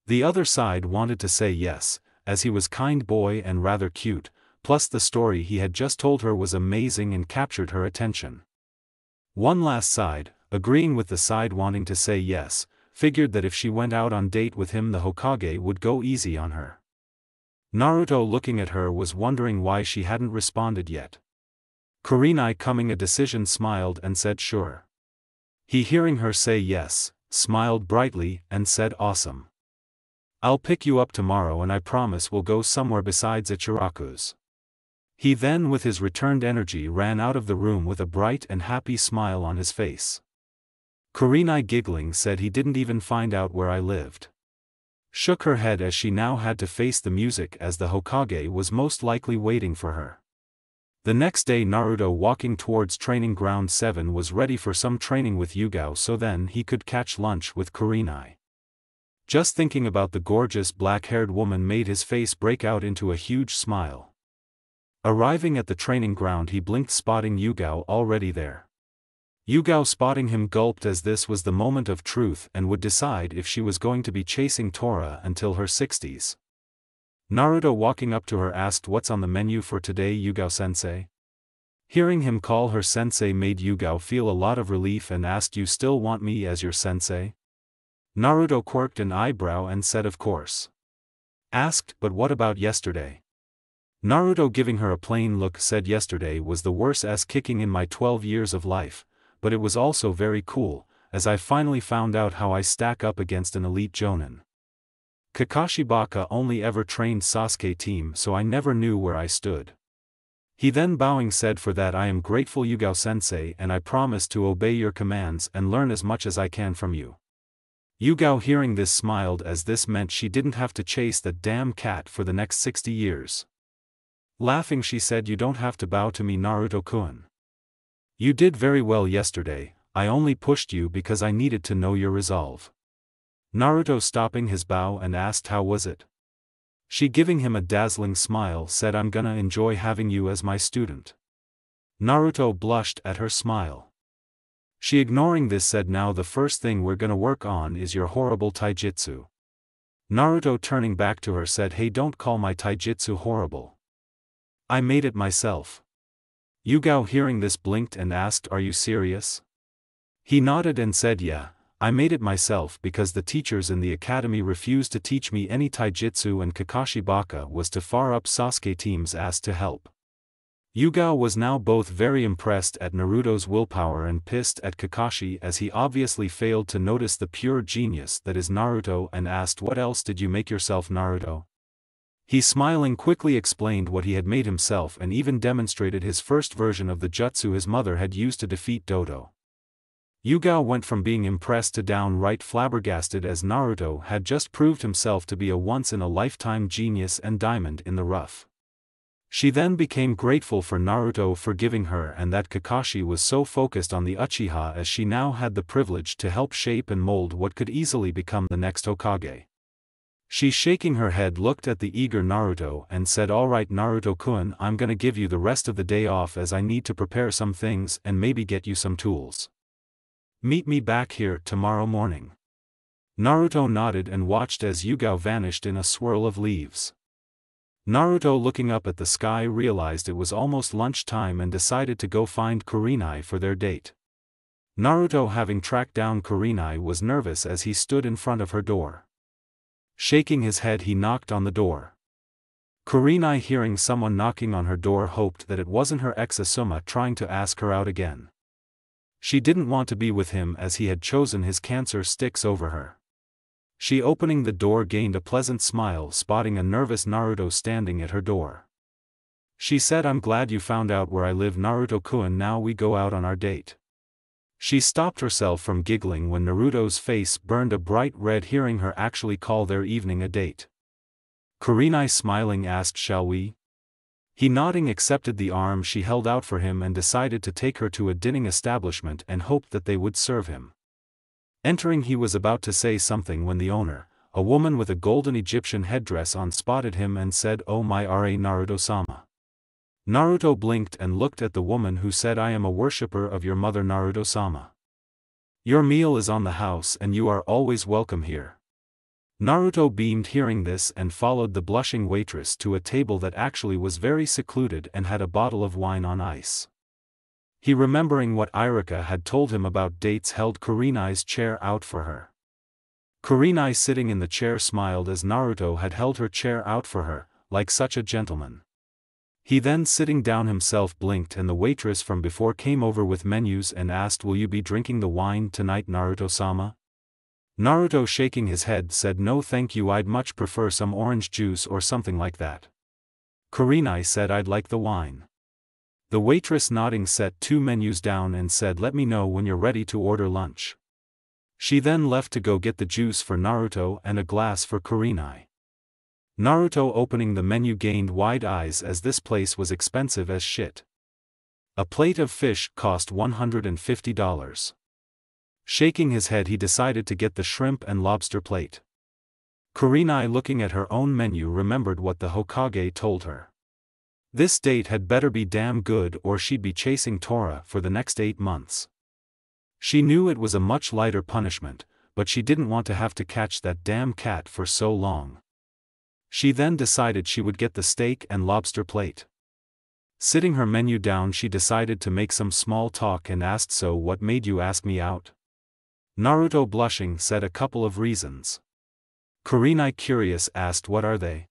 Speaker 2: The other side wanted to say yes, as he was kind boy and rather cute, plus the story he had just told her was amazing and captured her attention. One last side, agreeing with the side wanting to say yes, figured that if she went out on date with him the Hokage would go easy on her. Naruto looking at her was wondering why she hadn't responded yet. Kurenai, coming a decision, smiled and said sure. He, hearing her say yes, smiled brightly and said awesome. I'll pick you up tomorrow and I promise we'll go somewhere besides Ichiraku's. He then, with his returned energy, ran out of the room with a bright and happy smile on his face. Kurenai, giggling, said he didn't even find out where I lived. Shook her head as she now had to face the music, as the Hokage was most likely waiting for her. The next day, Naruto, walking towards Training Ground 7, was ready for some training with Yugao so then he could catch lunch with Kurenai. Just thinking about the gorgeous black-haired woman made his face break out into a huge smile. Arriving at the training ground, he blinked, spotting Yugao already there. Yugao, spotting him, gulped, as this was the moment of truth and would decide if she was going to be chasing Tora until her 60s. Naruto, walking up to her, asked, "What's on the menu for today, Yugao-sensei?" Hearing him call her sensei made Yugao feel a lot of relief and asked, "You still want me as your sensei?" Naruto quirked an eyebrow and said, "Of course." Asked, "But what about yesterday?" Naruto, giving her a plain look, said, "Yesterday was the worst ass kicking in my 12 years of life, but it was also very cool, as I finally found out how I stack up against an elite jonin. Kakashi Baka only ever trained Sasuke team, so I never knew where I stood." He then, bowing, said, "For that I am grateful, Yugao-sensei, and I promise to obey your commands and learn as much as I can from you." Yugao, hearing this, smiled, as this meant she didn't have to chase that damn cat for the next 60 years. Laughing, she said, "You don't have to bow to me, Naruto-kun. You did very well yesterday, I only pushed you because I needed to know your resolve." Naruto, stopping his bow, and asked, "How was it?" She, giving him a dazzling smile, said, "I'm gonna enjoy having you as my student." Naruto blushed at her smile. She, ignoring this, said, "Now the first thing we're gonna work on is your horrible taijutsu." Naruto, turning back to her, said, "Hey, don't call my taijutsu horrible. I made it myself." Yugao, hearing this, blinked and asked, "Are you serious?" He nodded and said, "Yeah, I made it myself because the teachers in the academy refused to teach me any taijutsu and Kakashi Baka was too far up Sasuke team's ass to help." Yugao was now both very impressed at Naruto's willpower and pissed at Kakashi, as he obviously failed to notice the pure genius that is Naruto, and asked, "What else did you make yourself, Naruto?" He, smiling, quickly explained what he had made himself and even demonstrated his first version of the jutsu his mother had used to defeat Dodo. Yugao went from being impressed to downright flabbergasted, as Naruto had just proved himself to be a once-in-a-lifetime genius and diamond in the rough. She then became grateful for Naruto forgiving her and that Kakashi was so focused on the Uchiha, as she now had the privilege to help shape and mold what could easily become the next Hokage. She, shaking her head, looked at the eager Naruto and said, "All right, Naruto-kun, I'm gonna give you the rest of the day off as I need to prepare some things and maybe get you some tools. Meet me back here tomorrow morning." Naruto nodded and watched as Yugao vanished in a swirl of leaves. Naruto, looking up at the sky, realized it was almost lunchtime and decided to go find Kurenai for their date. Naruto, having tracked down Kurenai, was nervous as he stood in front of her door. Shaking his head, he knocked on the door. Kurenai, hearing someone knocking on her door, hoped that it wasn't her ex Asuma trying to ask her out again. She didn't want to be with him as he had chosen his cancer sticks over her. She, opening the door, gained a pleasant smile, spotting a nervous Naruto standing at her door. She said, "I'm glad you found out where I live, Naruto-kun, now we go out on our date." She stopped herself from giggling when Naruto's face burned a bright red, hearing her actually call their evening a date. Kurenai, smiling, asked, "Shall we?" He, nodding, accepted the arm she held out for him and decided to take her to a dining establishment and hoped that they would serve him. Entering, he was about to say something when the owner, a woman with a golden Egyptian headdress on, spotted him and said, "Oh my Ra, Naruto-sama." Naruto blinked and looked at the woman, who said, "I am a worshipper of your mother, Naruto-sama. Your meal is on the house and you are always welcome here." Naruto beamed, hearing this, and followed the blushing waitress to a table that actually was very secluded and had a bottle of wine on ice. He, remembering what Irika had told him about dates, held Kurenai's chair out for her. Kurenai, sitting in the chair, smiled as Naruto had held her chair out for her, like such a gentleman. He then sitting down himself blinked and the waitress from before came over with menus and asked, will you be drinking the wine tonight, Naruto-sama? Naruto shaking his head said, no thank you, I'd much prefer some orange juice or something like that. Kurenai said, I'd like the wine. The waitress nodding set 2 menus down and said, let me know when you're ready to order lunch. She then left to go get the juice for Naruto and a glass for Kurenai. Naruto opening the menu gained wide eyes as this place was expensive as shit. A plate of fish cost $150. Shaking his head he decided to get the shrimp and lobster plate. Kurenai looking at her own menu remembered what the Hokage told her. This date had better be damn good or she'd be chasing Tora for the next 8 months. She knew it was a much lighter punishment, but she didn't want to have to catch that damn cat for so long. She then decided she would get the steak and lobster plate. Sitting her menu down she decided to make some small talk and asked, so what made you ask me out? Naruto blushing said, a couple of reasons. Kurenai curious asked, what are they?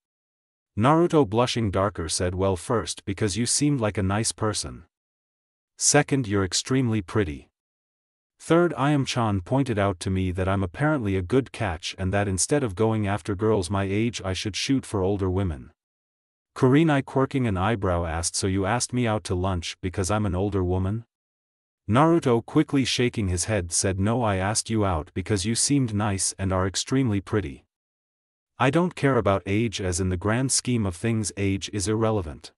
Speaker 2: Naruto blushing darker said, well, first because you seemed like a nice person. Second, you're extremely pretty. Third, Ayam-chan pointed out to me that I'm apparently a good catch and that instead of going after girls my age I should shoot for older women. Kurenai quirking an eyebrow asked, so you asked me out to lunch because I'm an older woman? Naruto quickly shaking his head said, no, I asked you out because you seemed nice and are extremely pretty. I don't care about age, as in the grand scheme of things age is irrelevant.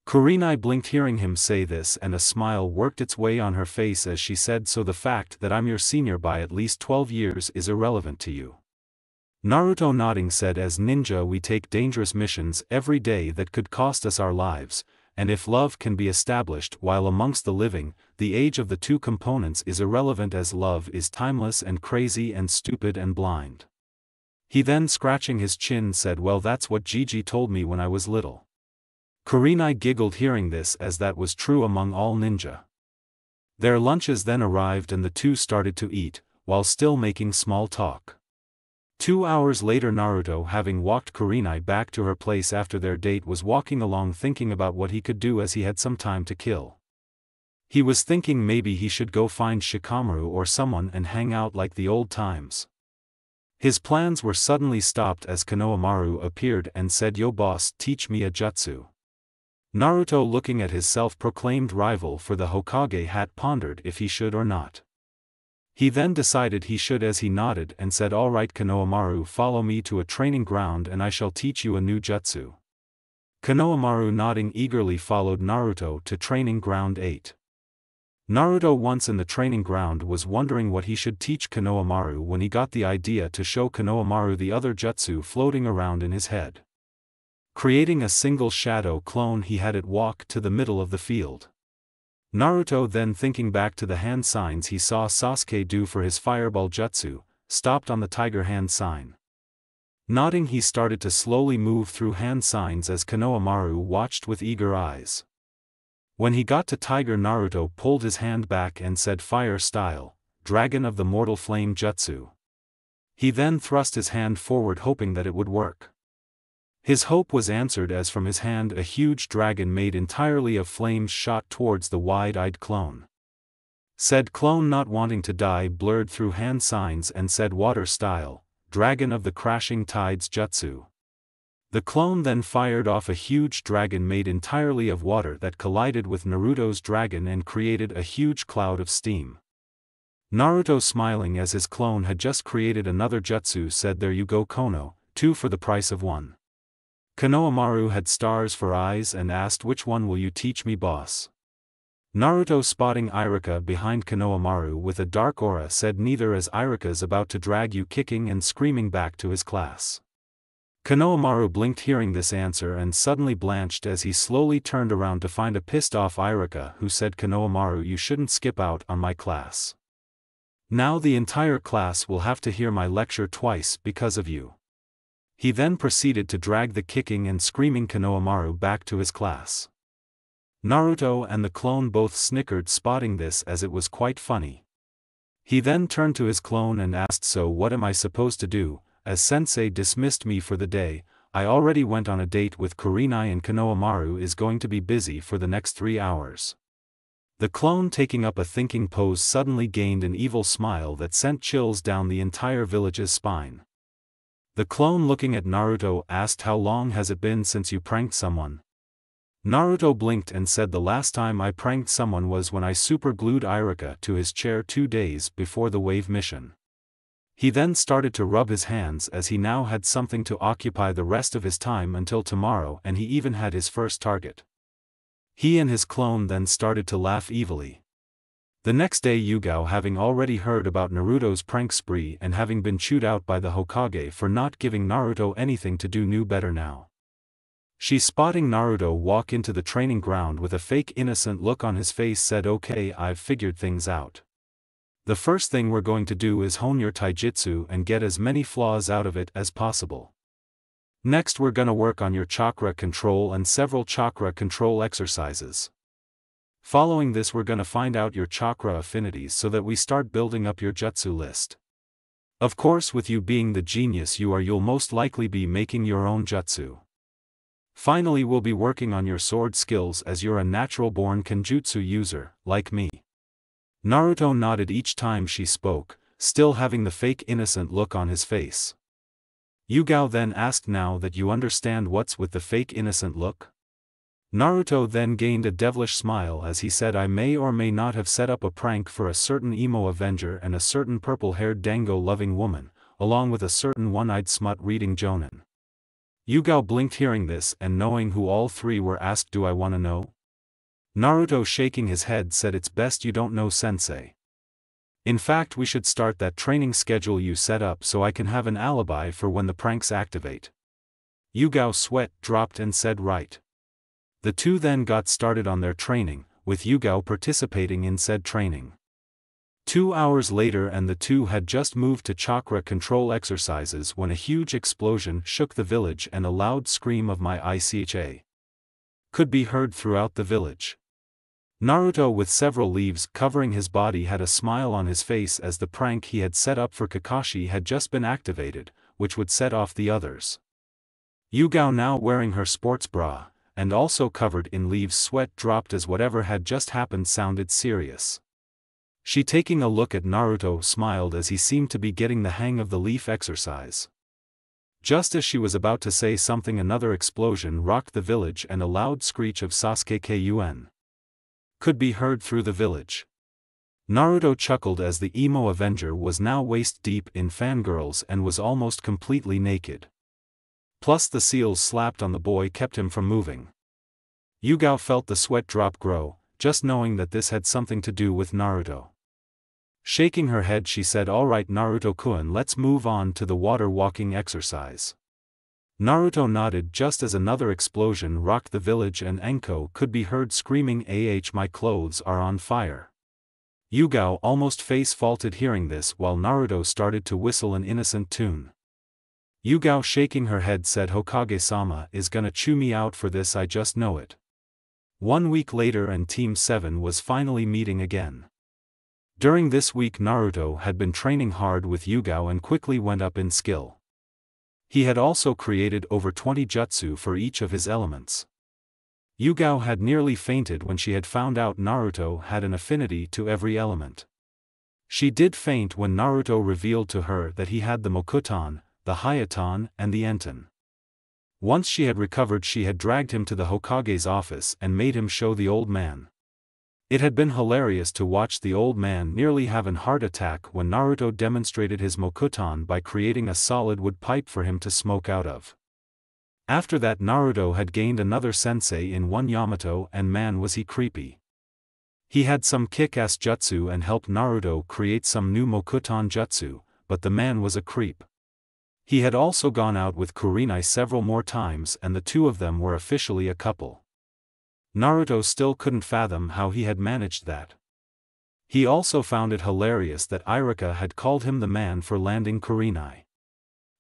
Speaker 2: Kurenai blinked hearing him say this and a smile worked its way on her face as she said, so the fact that I'm your senior by at least 12 years is irrelevant to you. Naruto nodding said, as ninja we take dangerous missions every day that could cost us our lives, and if love can be established while amongst the living, the age of the 2 components is irrelevant, as love is timeless and crazy and stupid and blind. He then scratching his chin said, well, that's what Gigi told me when I was little. Kurenai giggled hearing this, as that was true among all ninja. Their lunches then arrived and the 2 started to eat, while still making small talk. 2 hours later Naruto, having walked Kurenai back to her place after their date, was walking along thinking about what he could do as he had some time to kill. He was thinking maybe he should go find Shikamaru or someone and hang out like the old times. His plans were suddenly stopped as Konohamaru appeared and said, yo boss, teach me a jutsu. Naruto looking at his self-proclaimed rival for the Hokage hat pondered if he should or not. He then decided he should, as he nodded and said, alright Konohamaru, follow me to a training ground and I shall teach you a new jutsu. Konohamaru nodding eagerly followed Naruto to training ground 8. Naruto once in the training ground was wondering what he should teach Konohamaru when he got the idea to show Konohamaru the other jutsu floating around in his head. Creating a single shadow clone he had it walk to the middle of the field. Naruto then thinking back to the hand signs he saw Sasuke do for his fireball jutsu, stopped on the tiger hand sign. Nodding he started to slowly move through hand signs as Konohamaru watched with eager eyes. When he got to tiger, Naruto pulled his hand back and said, fire style, dragon of the mortal flame jutsu. He then thrust his hand forward hoping that it would work. His hope was answered as from his hand a huge dragon made entirely of flames shot towards the wide-eyed clone. Said clone, not wanting to die, blurred through hand signs and said, water style, dragon of the crashing tides jutsu. The clone then fired off a huge dragon made entirely of water that collided with Naruto's dragon and created a huge cloud of steam. Naruto smiling as his clone had just created another jutsu said, there you go Kono, 2 for the price of 1. Konohamaru had stars for eyes and asked, which one will you teach me boss? Naruto spotting Iruka behind Konohamaru with a dark aura said, neither, as Iruka's about to drag you kicking and screaming back to his class. Konohamaru blinked hearing this answer and suddenly blanched as he slowly turned around to find a pissed off Iruka who said, Konohamaru, you shouldn't skip out on my class. Now the entire class will have to hear my lecture twice because of you. He then proceeded to drag the kicking and screaming Konohamaru back to his class. Naruto and the clone both snickered spotting this as it was quite funny. He then turned to his clone and asked, so what am I supposed to do, as sensei dismissed me for the day, I already went on a date with Kurenai and Konohamaru is going to be busy for the next 3 hours. The clone taking up a thinking pose suddenly gained an evil smile that sent chills down the entire village's spine. The clone looking at Naruto asked, how long has it been since you pranked someone? Naruto blinked and said, the last time I pranked someone was when I superglued Irika to his chair 2 days before the wave mission. He then started to rub his hands as he now had something to occupy the rest of his time until tomorrow, and he even had his first target. He and his clone then started to laugh evilly. The next day, Yugao, having already heard about Naruto's prank spree and having been chewed out by the Hokage for not giving Naruto anything to do, knew better now. She, spotting Naruto walk into the training ground with a fake innocent look on his face, said, okay, I've figured things out. The first thing we're going to do is hone your taijutsu and get as many flaws out of it as possible. Next we're gonna work on your chakra control and several chakra control exercises. Following this we're gonna find out your chakra affinities so that we start building up your jutsu list. Of course, with you being the genius you are, you'll most likely be making your own jutsu. Finally, we'll be working on your sword skills as you're a natural-born kenjutsu user, like me. Naruto nodded each time she spoke, still having the fake innocent look on his face. Yugao then asked, now that you understand what's with the fake innocent look? Naruto then gained a devilish smile as he said, I may or may not have set up a prank for a certain emo avenger and a certain purple-haired dango-loving woman, along with a certain one-eyed smut reading Jonin. Yugao blinked hearing this and knowing who all three were, asked, do I wanna know? Naruto, shaking his head, said, it's best you don't know, sensei. In fact, we should start that training schedule you set up so I can have an alibi for when the pranks activate. Yugao's sweat dropped and said, right. The two then got started on their training, with Yugao participating in said training. 2 hours later and the two had just moved to chakra control exercises when a huge explosion shook the village and a loud scream of my ICHA could be heard throughout the village. Naruto, with several leaves covering his body, had a smile on his face as the prank he had set up for Kakashi had just been activated, which would set off the others. Yugao, now wearing her sports bra, and also covered in leaves, sweat dropped as whatever had just happened sounded serious. She, taking a look at Naruto, smiled as he seemed to be getting the hang of the leaf exercise. Just as she was about to say something, another explosion rocked the village and a loud screech of Sasuke Kun could be heard through the village. Naruto chuckled as the emo avenger was now waist-deep in fangirls and was almost completely naked. Plus the seals slapped on the boy kept him from moving. Yugao felt the sweat drop grow, just knowing that this had something to do with Naruto. Shaking her head, she said, alright Naruto-kun, let's move on to the water walking exercise. Naruto nodded just as another explosion rocked the village and Enko could be heard screaming, my clothes are on fire. Yugao almost face-faulted hearing this while Naruto started to whistle an innocent tune. Yugao, shaking her head, said, Hokage-sama is gonna chew me out for this, I just know it. 1 week later and Team 7 was finally meeting again. During this week Naruto had been training hard with Yugao and quickly went up in skill. He had also created over 20 jutsu for each of his elements. Yugao had nearly fainted when she had found out Naruto had an affinity to every element. She did faint when Naruto revealed to her that he had the Mokuton, the Hayaton, and the Enten. Once she had recovered, she had dragged him to the Hokage's office and made him show the old man. It had been hilarious to watch the old man nearly have an heart attack when Naruto demonstrated his Mokuton by creating a solid wood pipe for him to smoke out of. After that, Naruto had gained another sensei in one Yamato, and man was he creepy. He had some kick-ass jutsu and helped Naruto create some new Mokuton jutsu, but the man was a creep. He had also gone out with Kurenai several more times and the two of them were officially a couple. Naruto still couldn't fathom how he had managed that. He also found it hilarious that Irika had called him the man for landing Kurenai.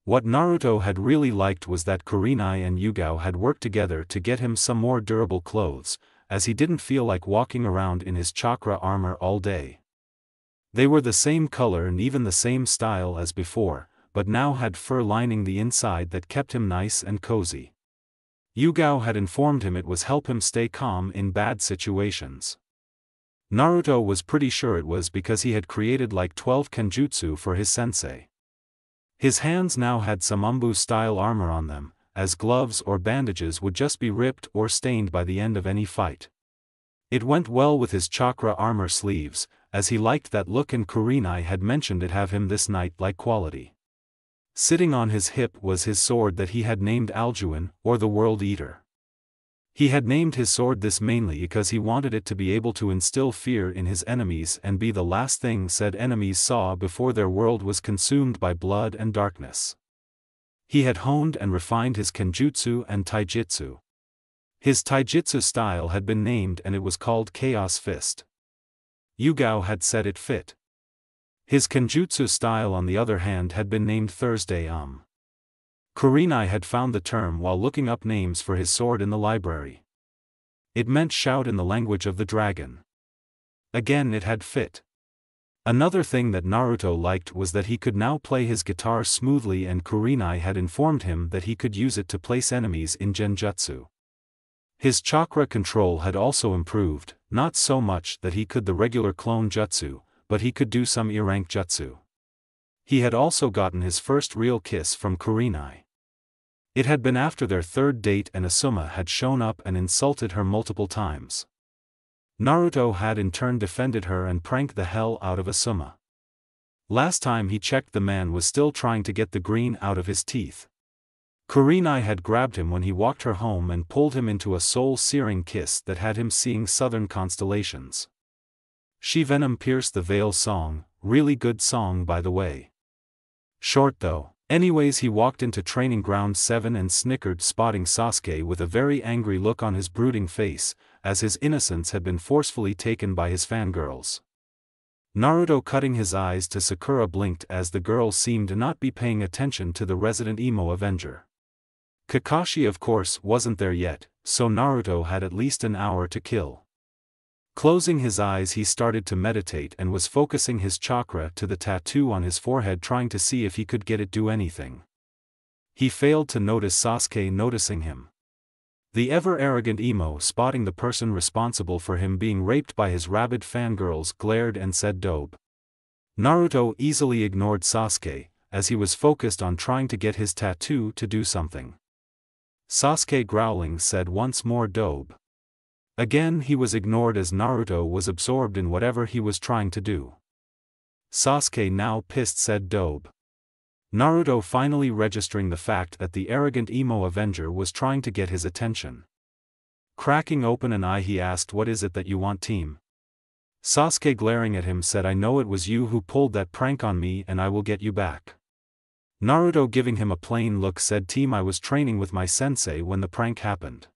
Speaker 2: What Naruto had really liked was that Kurenai and Yugao had worked together to get him some more durable clothes, as he didn't feel like walking around in his chakra armor all day. They were the same color and even the same style as before, but now had fur lining the inside that kept him nice and cozy. Yugao had informed him it was help him stay calm in bad situations. Naruto was pretty sure it was because he had created like 12 kenjutsu for his sensei. His hands now had some Umbu-style armor on them, as gloves or bandages would just be ripped or stained by the end of any fight. It went well with his chakra armor sleeves, as he liked that look and Kurenai had mentioned it have him this knight-like quality. Sitting on his hip was his sword that he had named Aljuin, or the World Eater. He had named his sword this mainly because he wanted it to be able to instill fear in his enemies and be the last thing said enemies saw before their world was consumed by blood and darkness. He had honed and refined his kenjutsu and taijutsu. His taijutsu style had been named and it was called Chaos Fist. Yugao had said it fit. His kenjutsu style on the other hand had been named Thursday Kurenai had found the term while looking up names for his sword in the library. It meant shout in the language of the dragon. Again it had fit. Another thing that Naruto liked was that he could now play his guitar smoothly and Kurenai had informed him that he could use it to place enemies in genjutsu. His chakra control had also improved, not so much that he could the regular clone jutsu, but he could do some E-rank jutsu. He had also gotten his first real kiss from Kurenai. It had been after their third date and Asuma had shown up and insulted her multiple times. Naruto had in turn defended her and pranked the hell out of Asuma. Last time he checked the man was still trying to get the green out of his teeth. Kurenai had grabbed him when he walked her home and pulled him into a soul-searing kiss that had him seeing southern constellations. She Venom Pierced the Veil song, really good song by the way. Short though. Anyways, he walked into Training Ground 7 and snickered, spotting Sasuke with a very angry look on his brooding face, as his innocence had been forcefully taken by his fangirls. Naruto cutting his eyes to Sakura blinked as the girl seemed to not be paying attention to the resident emo Avenger. Kakashi of course wasn't there yet, so Naruto had at least an hour to kill. Closing his eyes he started to meditate and was focusing his chakra to the tattoo on his forehead, trying to see if he could get it do anything. He failed to notice Sasuke noticing him. The ever-arrogant emo, spotting the person responsible for him being raped by his rabid fangirls, glared and said dope. Naruto easily ignored Sasuke, as he was focused on trying to get his tattoo to do something. Sasuke growling said once more dope. Again he was ignored as Naruto was absorbed in whatever he was trying to do. Sasuke now pissed said dope. Naruto finally registering the fact that the arrogant emo Avenger was trying to get his attention. Cracking open an eye he asked, "What is it that you want, team?" Sasuke glaring at him said, "I know it was you who pulled that prank on me and I will get you back." Naruto giving him a plain look said, "Team, I was training with my sensei when the prank happened.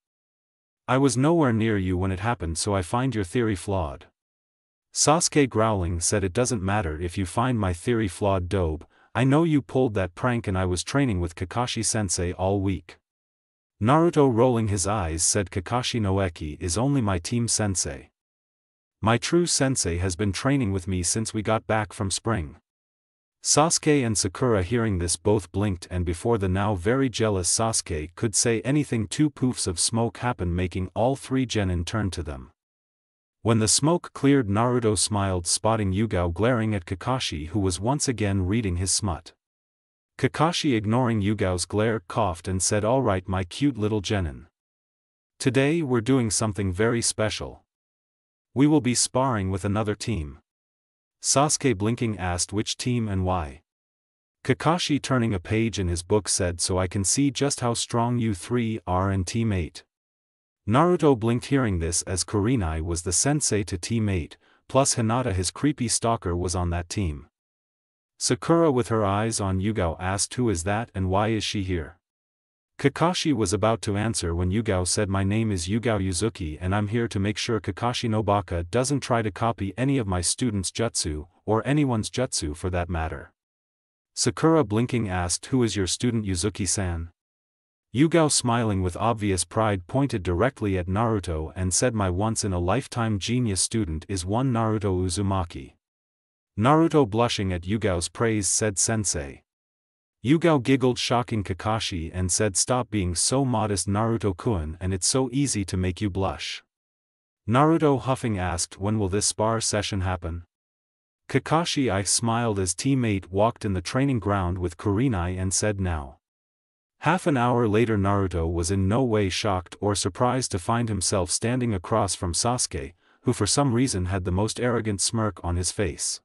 Speaker 2: I was nowhere near you when it happened, so I find your theory flawed." Sasuke growling said, "It doesn't matter if you find my theory flawed, dope. I know you pulled that prank and I was training with Kakashi-sensei all week." Naruto rolling his eyes said, "Kakashi no Eki is only my team sensei. My true sensei has been training with me since we got back from spring." Sasuke and Sakura hearing this both blinked, and before the now very jealous Sasuke could say anything, two poofs of smoke happened, making all three genin turn to them. When the smoke cleared, Naruto smiled, spotting Yugao glaring at Kakashi, who was once again reading his smut. Kakashi ignoring Yugao's glare coughed and said, "Alright my cute little genin. Today we're doing something very special. We will be sparring with another team." Sasuke blinking asked which team and why. Kakashi turning a page in his book said, "So I can see just how strong you three are in Team 8. Naruto blinked hearing this, as Kurenai was the sensei to Team 8, plus Hinata his creepy stalker was on that team. Sakura with her eyes on Yugao asked, "Who is that and why is she here?" Kakashi was about to answer when Yugao said, "My name is Yugao Yuzuki and I'm here to make sure Kakashi Nobaka doesn't try to copy any of my students' jutsu, or anyone's jutsu for that matter." Sakura blinking asked, "Who is your student Yuzuki-san?" Yugao smiling with obvious pride pointed directly at Naruto and said, "My once-in-a-lifetime genius student is one Naruto Uzumaki." Naruto blushing at Yugao's praise said, "Sensei. Yugao giggled, shocking Kakashi, and said, "Stop being so modest, Naruto-kun, and it's so easy to make you blush." Naruto, huffing, asked, "When will this spar session happen?" Kakashi I smiled as teammate walked in the training ground with Kurenai and said, "Now." Half an hour later, Naruto was in no way shocked or surprised to find himself standing across from Sasuke, who for some reason had the most arrogant smirk on his face.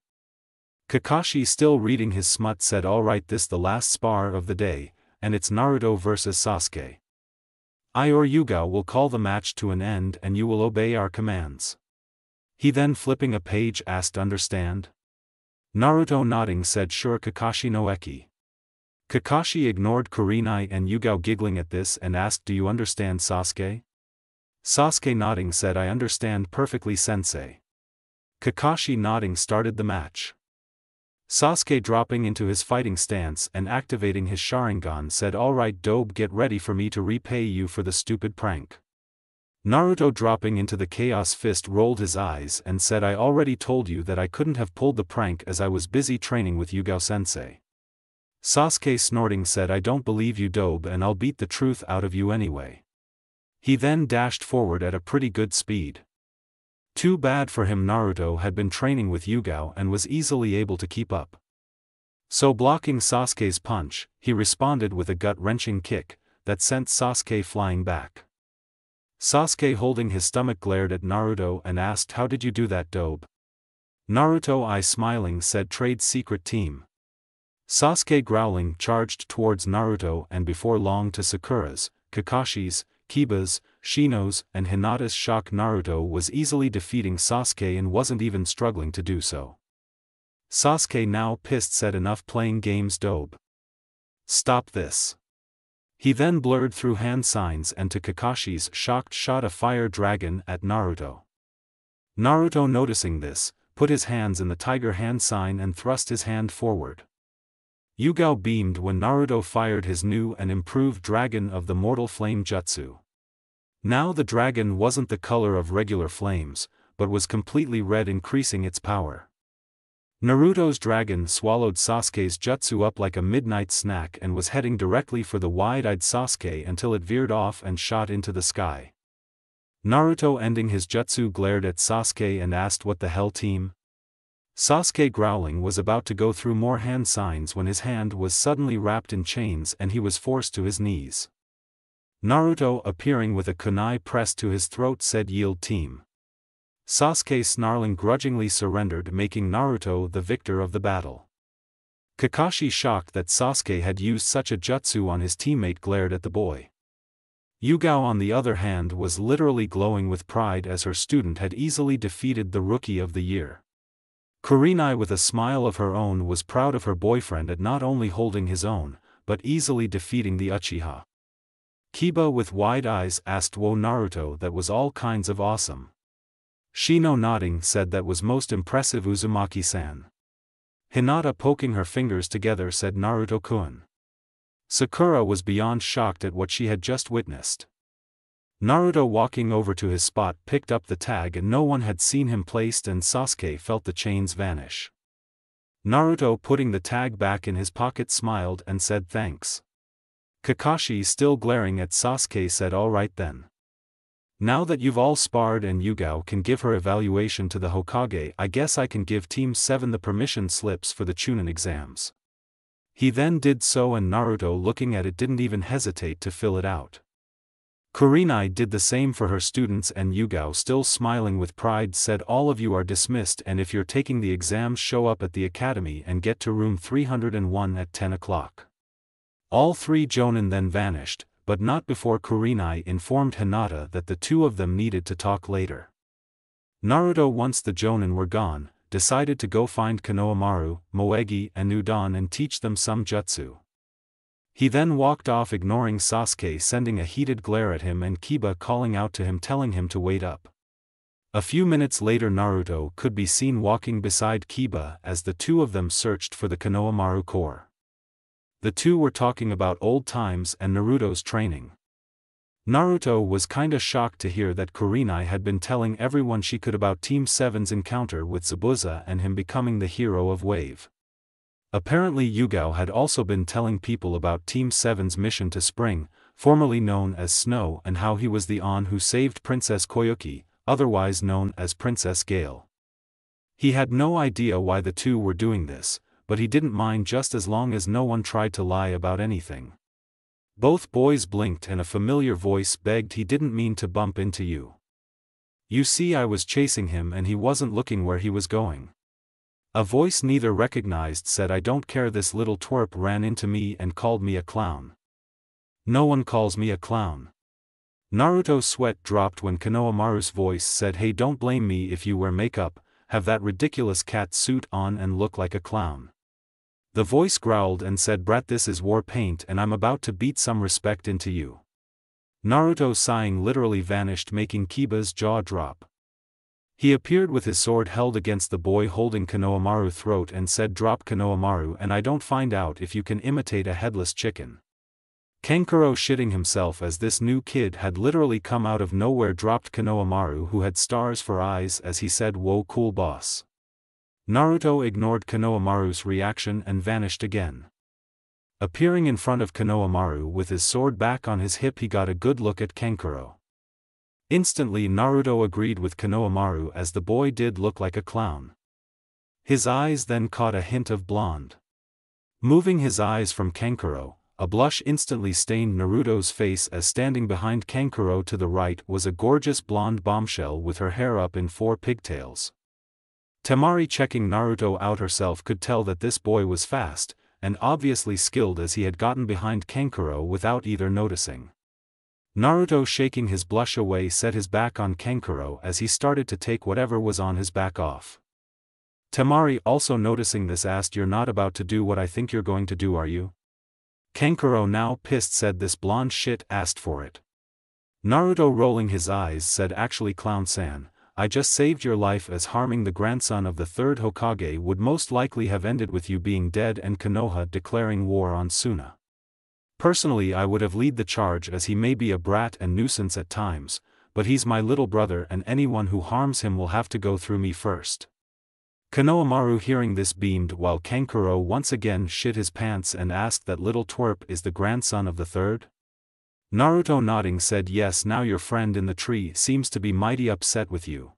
Speaker 2: Kakashi, still reading his smut, said, "Alright, this the last spar of the day, and it's Naruto versus Sasuke. I or Yugao will call the match to an end and you will obey our commands." He then, flipping a page, asked, "Understand?" Naruto, nodding, said, "Sure Kakashi no Eki." Kakashi ignored Kurenai and Yugao giggling at this and asked, "Do you understand, Sasuke?" Sasuke, nodding, said, "I understand perfectly, sensei." Kakashi, nodding, started the match. Sasuke, dropping into his fighting stance and activating his Sharingan, said, "Alright Dobe, get ready for me to repay you for the stupid prank." Naruto, dropping into the Chaos Fist, rolled his eyes and said, "I already told you that I couldn't have pulled the prank as I was busy training with Yugao-sensei." Sasuke, snorting, said, "I don't believe you, Dobe, and I'll beat the truth out of you anyway." He then dashed forward at a pretty good speed. Too bad for him, Naruto had been training with Yugao and was easily able to keep up. So, blocking Sasuke's punch, he responded with a gut-wrenching kick that sent Sasuke flying back. Sasuke, holding his stomach, glared at Naruto and asked, "How did you do that, Dobe?" Naruto, I smiling, said, "Trade secret team." Sasuke, growling, charged towards Naruto and before long to Sakura's, Kakashi's, Kiba's, Shino's, and Hinata's shock, Naruto was easily defeating Sasuke and wasn't even struggling to do so. Sasuke, now pissed, said, "Enough playing games, Dobe. Stop this." He then blurred through hand signs and to Kakashi's shocked shot a fire dragon at Naruto. Naruto, noticing this, put his hands in the tiger hand sign and thrust his hand forward. Yugao beamed when Naruto fired his new and improved dragon of the Mortal Flame Jutsu. Now the dragon wasn't the color of regular flames, but was completely red, increasing its power. Naruto's dragon swallowed Sasuke's jutsu up like a midnight snack and was heading directly for the wide-eyed Sasuke until it veered off and shot into the sky. Naruto, ending his jutsu, glared at Sasuke and asked, "What the hell, team?" Sasuke, growling, was about to go through more hand signs when his hand was suddenly wrapped in chains and he was forced to his knees. Naruto, appearing with a kunai pressed to his throat, said, "Yield, team." Sasuke, snarling, grudgingly surrendered, making Naruto the victor of the battle. Kakashi, shocked that Sasuke had used such a jutsu on his teammate, glared at the boy. Yugao, on the other hand, was literally glowing with pride as her student had easily defeated the Rookie of the Year. Kurenai, with a smile of her own, was proud of her boyfriend at not only holding his own, but easily defeating the Uchiha. Kiba, with wide eyes, asked, "Whoa Naruto, that was all kinds of awesome." Shino, nodding, said, "That was most impressive, Uzumaki-san." Hinata, poking her fingers together, said, "Naruto-kun." Sakura was beyond shocked at what she had just witnessed. Naruto, walking over to his spot, picked up the tag and no one had seen him placed, and Sasuke felt the chains vanish. Naruto, putting the tag back in his pocket, smiled and said, "Thanks." Kakashi, still glaring at Sasuke, said, "Alright then. Now that you've all sparred and Yugao can give her evaluation to the Hokage, I guess I can give Team 7 the permission slips for the Chunin exams." He then did so, and Naruto, looking at it, didn't even hesitate to fill it out. Kurenai did the same for her students, and Yugao, still smiling with pride, said, "All of you are dismissed, and if you're taking the exams, show up at the academy and get to room 301 at 10 o'clock. All three Jonin then vanished, but not before Kurenai informed Hinata that the two of them needed to talk later. Naruto, once the Jonin were gone, decided to go find Konohamaru, Moegi, and Udon and teach them some jutsu. He then walked off, ignoring Sasuke sending a heated glare at him and Kiba calling out to him, telling him to wait up. A few minutes later, Naruto could be seen walking beside Kiba as the two of them searched for the Konohamaru core. The two were talking about old times and Naruto's training. Naruto was kinda shocked to hear that Kurenai had been telling everyone she could about Team 7's encounter with Zabuza and him becoming the hero of Wave. Apparently Yugao had also been telling people about Team 7's mission to Spring, formerly known as Snow, and how he was the On who saved Princess Koyuki, otherwise known as Princess Gale. He had no idea why the two were doing this, but he didn't mind just as long as no one tried to lie about anything. Both boys blinked and a familiar voice begged, he didn't mean to bump into you. You see, I was chasing him and he wasn't looking where he was going. A voice neither recognized said, I don't care, this little twerp ran into me and called me a clown. No one calls me a clown. Naruto's sweat dropped when Konohamaru's voice said, hey, don't blame me if you wear makeup, have that ridiculous cat suit on and look like a clown. The voice growled and said, brat, this is war paint and I'm about to beat some respect into you. Naruto, sighing, literally vanished, making Kiba's jaw drop. He appeared with his sword held against the boy holding Konohamaru's throat and said, drop Konohamaru and I don't find out if you can imitate a headless chicken. Kankuro, shitting himself as this new kid had literally come out of nowhere, dropped Konohamaru, who had stars for eyes, as he said, whoa, cool boss. Naruto ignored Konohamaru's reaction and vanished again. Appearing in front of Konohamaru with his sword back on his hip, he got a good look at Kankuro. Instantly Naruto agreed with Konohamaru, as the boy did look like a clown. His eyes then caught a hint of blonde. Moving his eyes from Kankuro, a blush instantly stained Naruto's face, as standing behind Kankuro to the right was a gorgeous blonde bombshell with her hair up in 4 pigtails. Temari, checking Naruto out herself, could tell that this boy was fast, and obviously skilled, as he had gotten behind Kankuro without either noticing. Naruto, shaking his blush away, set his back on Kankuro as he started to take whatever was on his back off. Temari, also noticing this, asked, you're not about to do what I think you're going to do, are you? Kankuro, now pissed, said, this blonde shit asked for it. Naruto, rolling his eyes, said, actually, Clown-san, I just saved your life, as harming the grandson of the 3rd Hokage would most likely have ended with you being dead and Konoha declaring war on Suna. Personally, I would have led the charge, as he may be a brat and nuisance at times, but he's my little brother and anyone who harms him will have to go through me first. Konohamaru, hearing this, beamed, while Kankuro once again shit his pants and asked, that little twerp is the grandson of the 3rd? Naruto, nodding, said, yes. Now your friend in the tree seems to be mighty upset with you.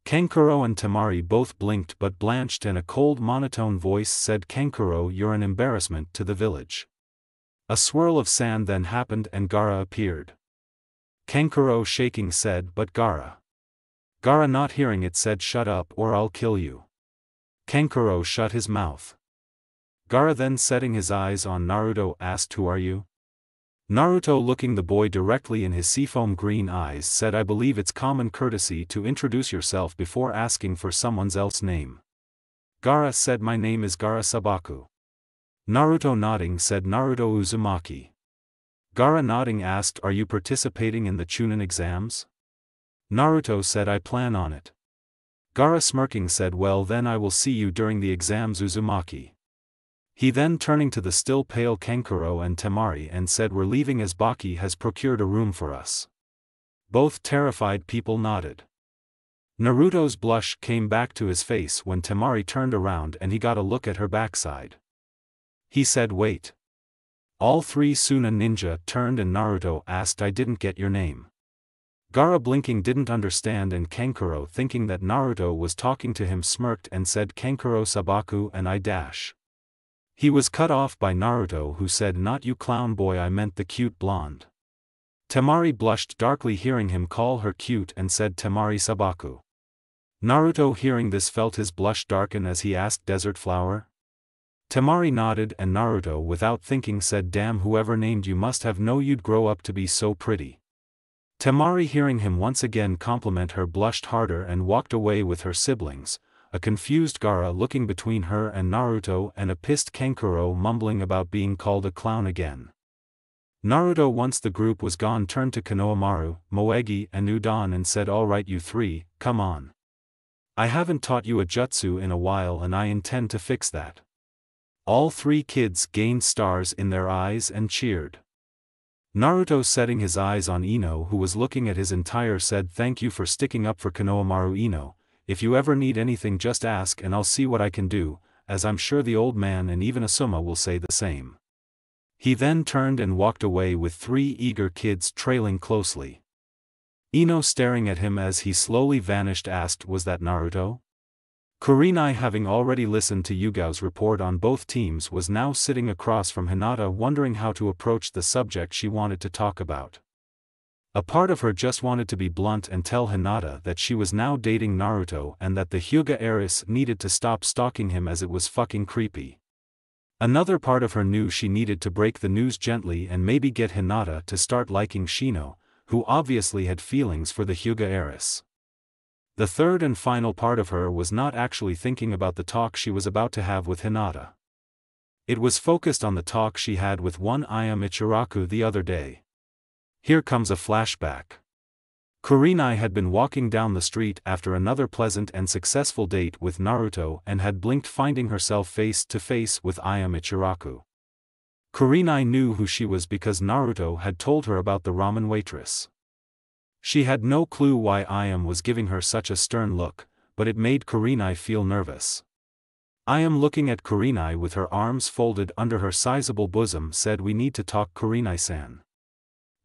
Speaker 2: Kankuro and Temari both blinked but blanched, and a cold monotone voice said, Kankuro, you're an embarrassment to the village. A swirl of sand then happened and Gaara appeared. Kankuro, shaking, said, but Gaara. Gaara, not hearing it, said, shut up or I'll kill you. Kankuro shut his mouth. Gaara, then setting his eyes on Naruto, asked, who are you? Naruto, looking the boy directly in his seafoam green eyes, said, I believe it's common courtesy to introduce yourself before asking for someone else's name. Gaara said, my name is Gaara Sabaku. Naruto, nodding, said, Naruto Uzumaki. Gaara, nodding, asked, are you participating in the Chunin exams? Naruto said, I plan on it. Gaara, smirking, said, well then I will see you during the exams, Uzumaki. He then, turning to the still pale Kankuro and Temari, and said, we're leaving as Baki has procured a room for us. Both terrified people nodded. Naruto's blush came back to his face when Temari turned around and he got a look at her backside. He said, wait. All 3 Suna ninja turned and Naruto asked, I didn't get your name. Gaara, blinking, didn't understand, and Kankuro, thinking that Naruto was talking to him, smirked and said, Kankuro Sabaku, and I dash. He was cut off by Naruto, who said, not you, clown boy, I meant the cute blonde. Temari blushed darkly hearing him call her cute and said, Temari Sabaku. Naruto, hearing this, felt his blush darken as he asked, desert flower? Temari nodded, and Naruto, without thinking, said, damn, whoever named you must have known you'd grow up to be so pretty. Temari, hearing him once again compliment her, blushed harder and walked away with her siblings, a confused Gaara looking between her and Naruto, and a pissed Kankuro mumbling about being called a clown again. Naruto, once the group was gone, turned to Konohamaru, Moegi, and Udon and said, all right, you 3, come on. I haven't taught you a jutsu in a while and I intend to fix that. All 3 kids gained stars in their eyes and cheered. Naruto, setting his eyes on Ino, who was looking at his entire, said, thank you for sticking up for Konohamaru, Ino. If you ever need anything, just ask and I'll see what I can do, as I'm sure the old man and even Asuma will say the same. He then turned and walked away with 3 eager kids trailing closely. Ino, staring at him as he slowly vanished, asked, "Was that Naruto?" Kurenai, having already listened to Yugao's report on both teams, was now sitting across from Hinata, wondering how to approach the subject she wanted to talk about. A part of her just wanted to be blunt and tell Hinata that she was now dating Naruto and that the Hyuga heiress needed to stop stalking him as it was fucking creepy. Another part of her knew she needed to break the news gently and maybe get Hinata to start liking Shino, who obviously had feelings for the Hyuga heiress. The third and final part of her was not actually thinking about the talk she was about to have with Hinata. It was focused on the talk she had with one Aya Michiraku the other day. Here comes a flashback. Kurenai had been walking down the street after another pleasant and successful date with Naruto and had blinked, finding herself face to face with Aya Michiraku. Kurenai knew who she was because Naruto had told her about the ramen waitress. She had no clue why Ayam was giving her such a stern look, but it made Kurenai feel nervous. Ayam, looking at Kurenai with her arms folded under her sizable bosom, said, "We need to talk, Kurenai-san."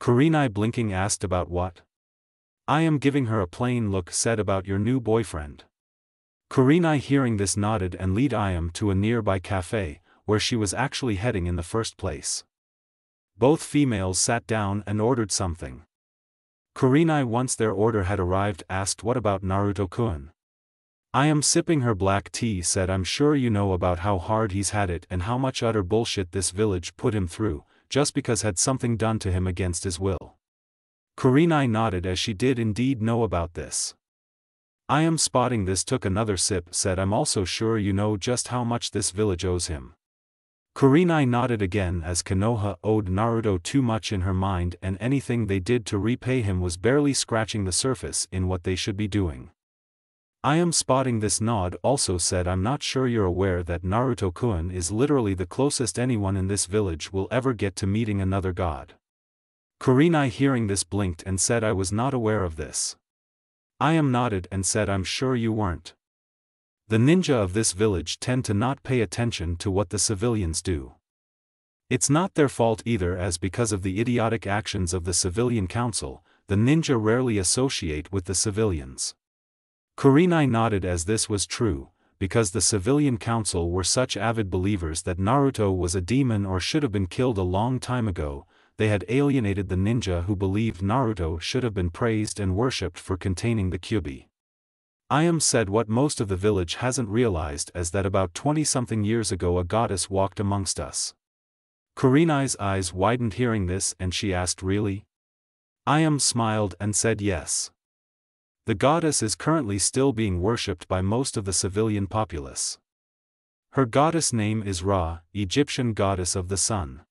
Speaker 2: Kurenai, blinking, asked, "About what?" Ayam, giving her a plain look, said, "About your new boyfriend." Kurenai, hearing this, nodded and led Ayam to a nearby cafe, where she was actually heading in the first place. Both females sat down and ordered something. Kurenai, once their order had arrived, asked, "What about Naruto-kun?" Ayam, sipping her black tea, said, "I'm sure you know about how hard he's had it and how much utter bullshit this village put him through, just because had something done to him against his will." Kurenai nodded, as she did indeed know about this. Ayam, spotting this, took another sip, said, "I'm also sure you know just how much this village owes him." Kurenai nodded again, as Konoha owed Naruto too much in her mind, and anything they did to repay him was barely scratching the surface in what they should be doing. Ayam, spotting this nod, also said, "I'm not sure you're aware that Naruto-kun is literally the closest anyone in this village will ever get to meeting another god." Kurenai, hearing this, blinked and said, "I was not aware of this." Ayam nodded and said, "I'm sure you weren't. The ninja of this village tend to not pay attention to what the civilians do. It's not their fault either, as because of the idiotic actions of the civilian council, the ninja rarely associate with the civilians." Kurenai nodded, as this was true, because the civilian council were such avid believers that Naruto was a demon or should have been killed a long time ago. They had alienated the ninja who believed Naruto should have been praised and worshipped for containing the Kyuubi. Ayam said, "What most of the village hasn't realized is that about 20-something years ago a goddess walked amongst us." Kurenai's eyes widened hearing this, and she asked, "Really?" Ayam smiled and said, "Yes. The goddess is currently still being worshipped by most of the civilian populace. Her goddess name is Ra, Egyptian goddess of the sun.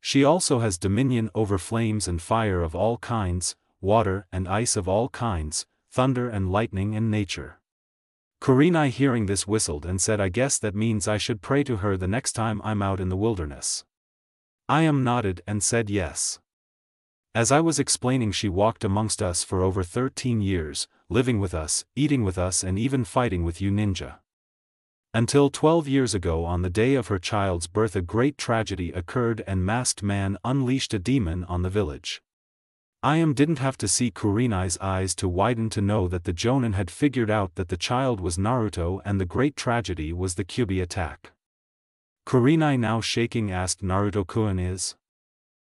Speaker 2: She also has dominion over flames and fire of all kinds, water and ice of all kinds, thunder and lightning and nature." Kurenai, hearing this, whistled and said, "I guess that means I should pray to her the next time I'm out in the wilderness." Ayam nodded and said, "Yes. As I was explaining, she walked amongst us for over 13 years, living with us, eating with us, and even fighting with you ninja. Until 12 years ago, on the day of her child's birth, a great tragedy occurred and Masked Man unleashed a demon on the village." Ayam didn't have to see Kurenai's eyes to widen to know that the Jonin had figured out that the child was Naruto and the great tragedy was the Kyuubi attack. Kurenai, now shaking, asked, "Naruto-kun is?"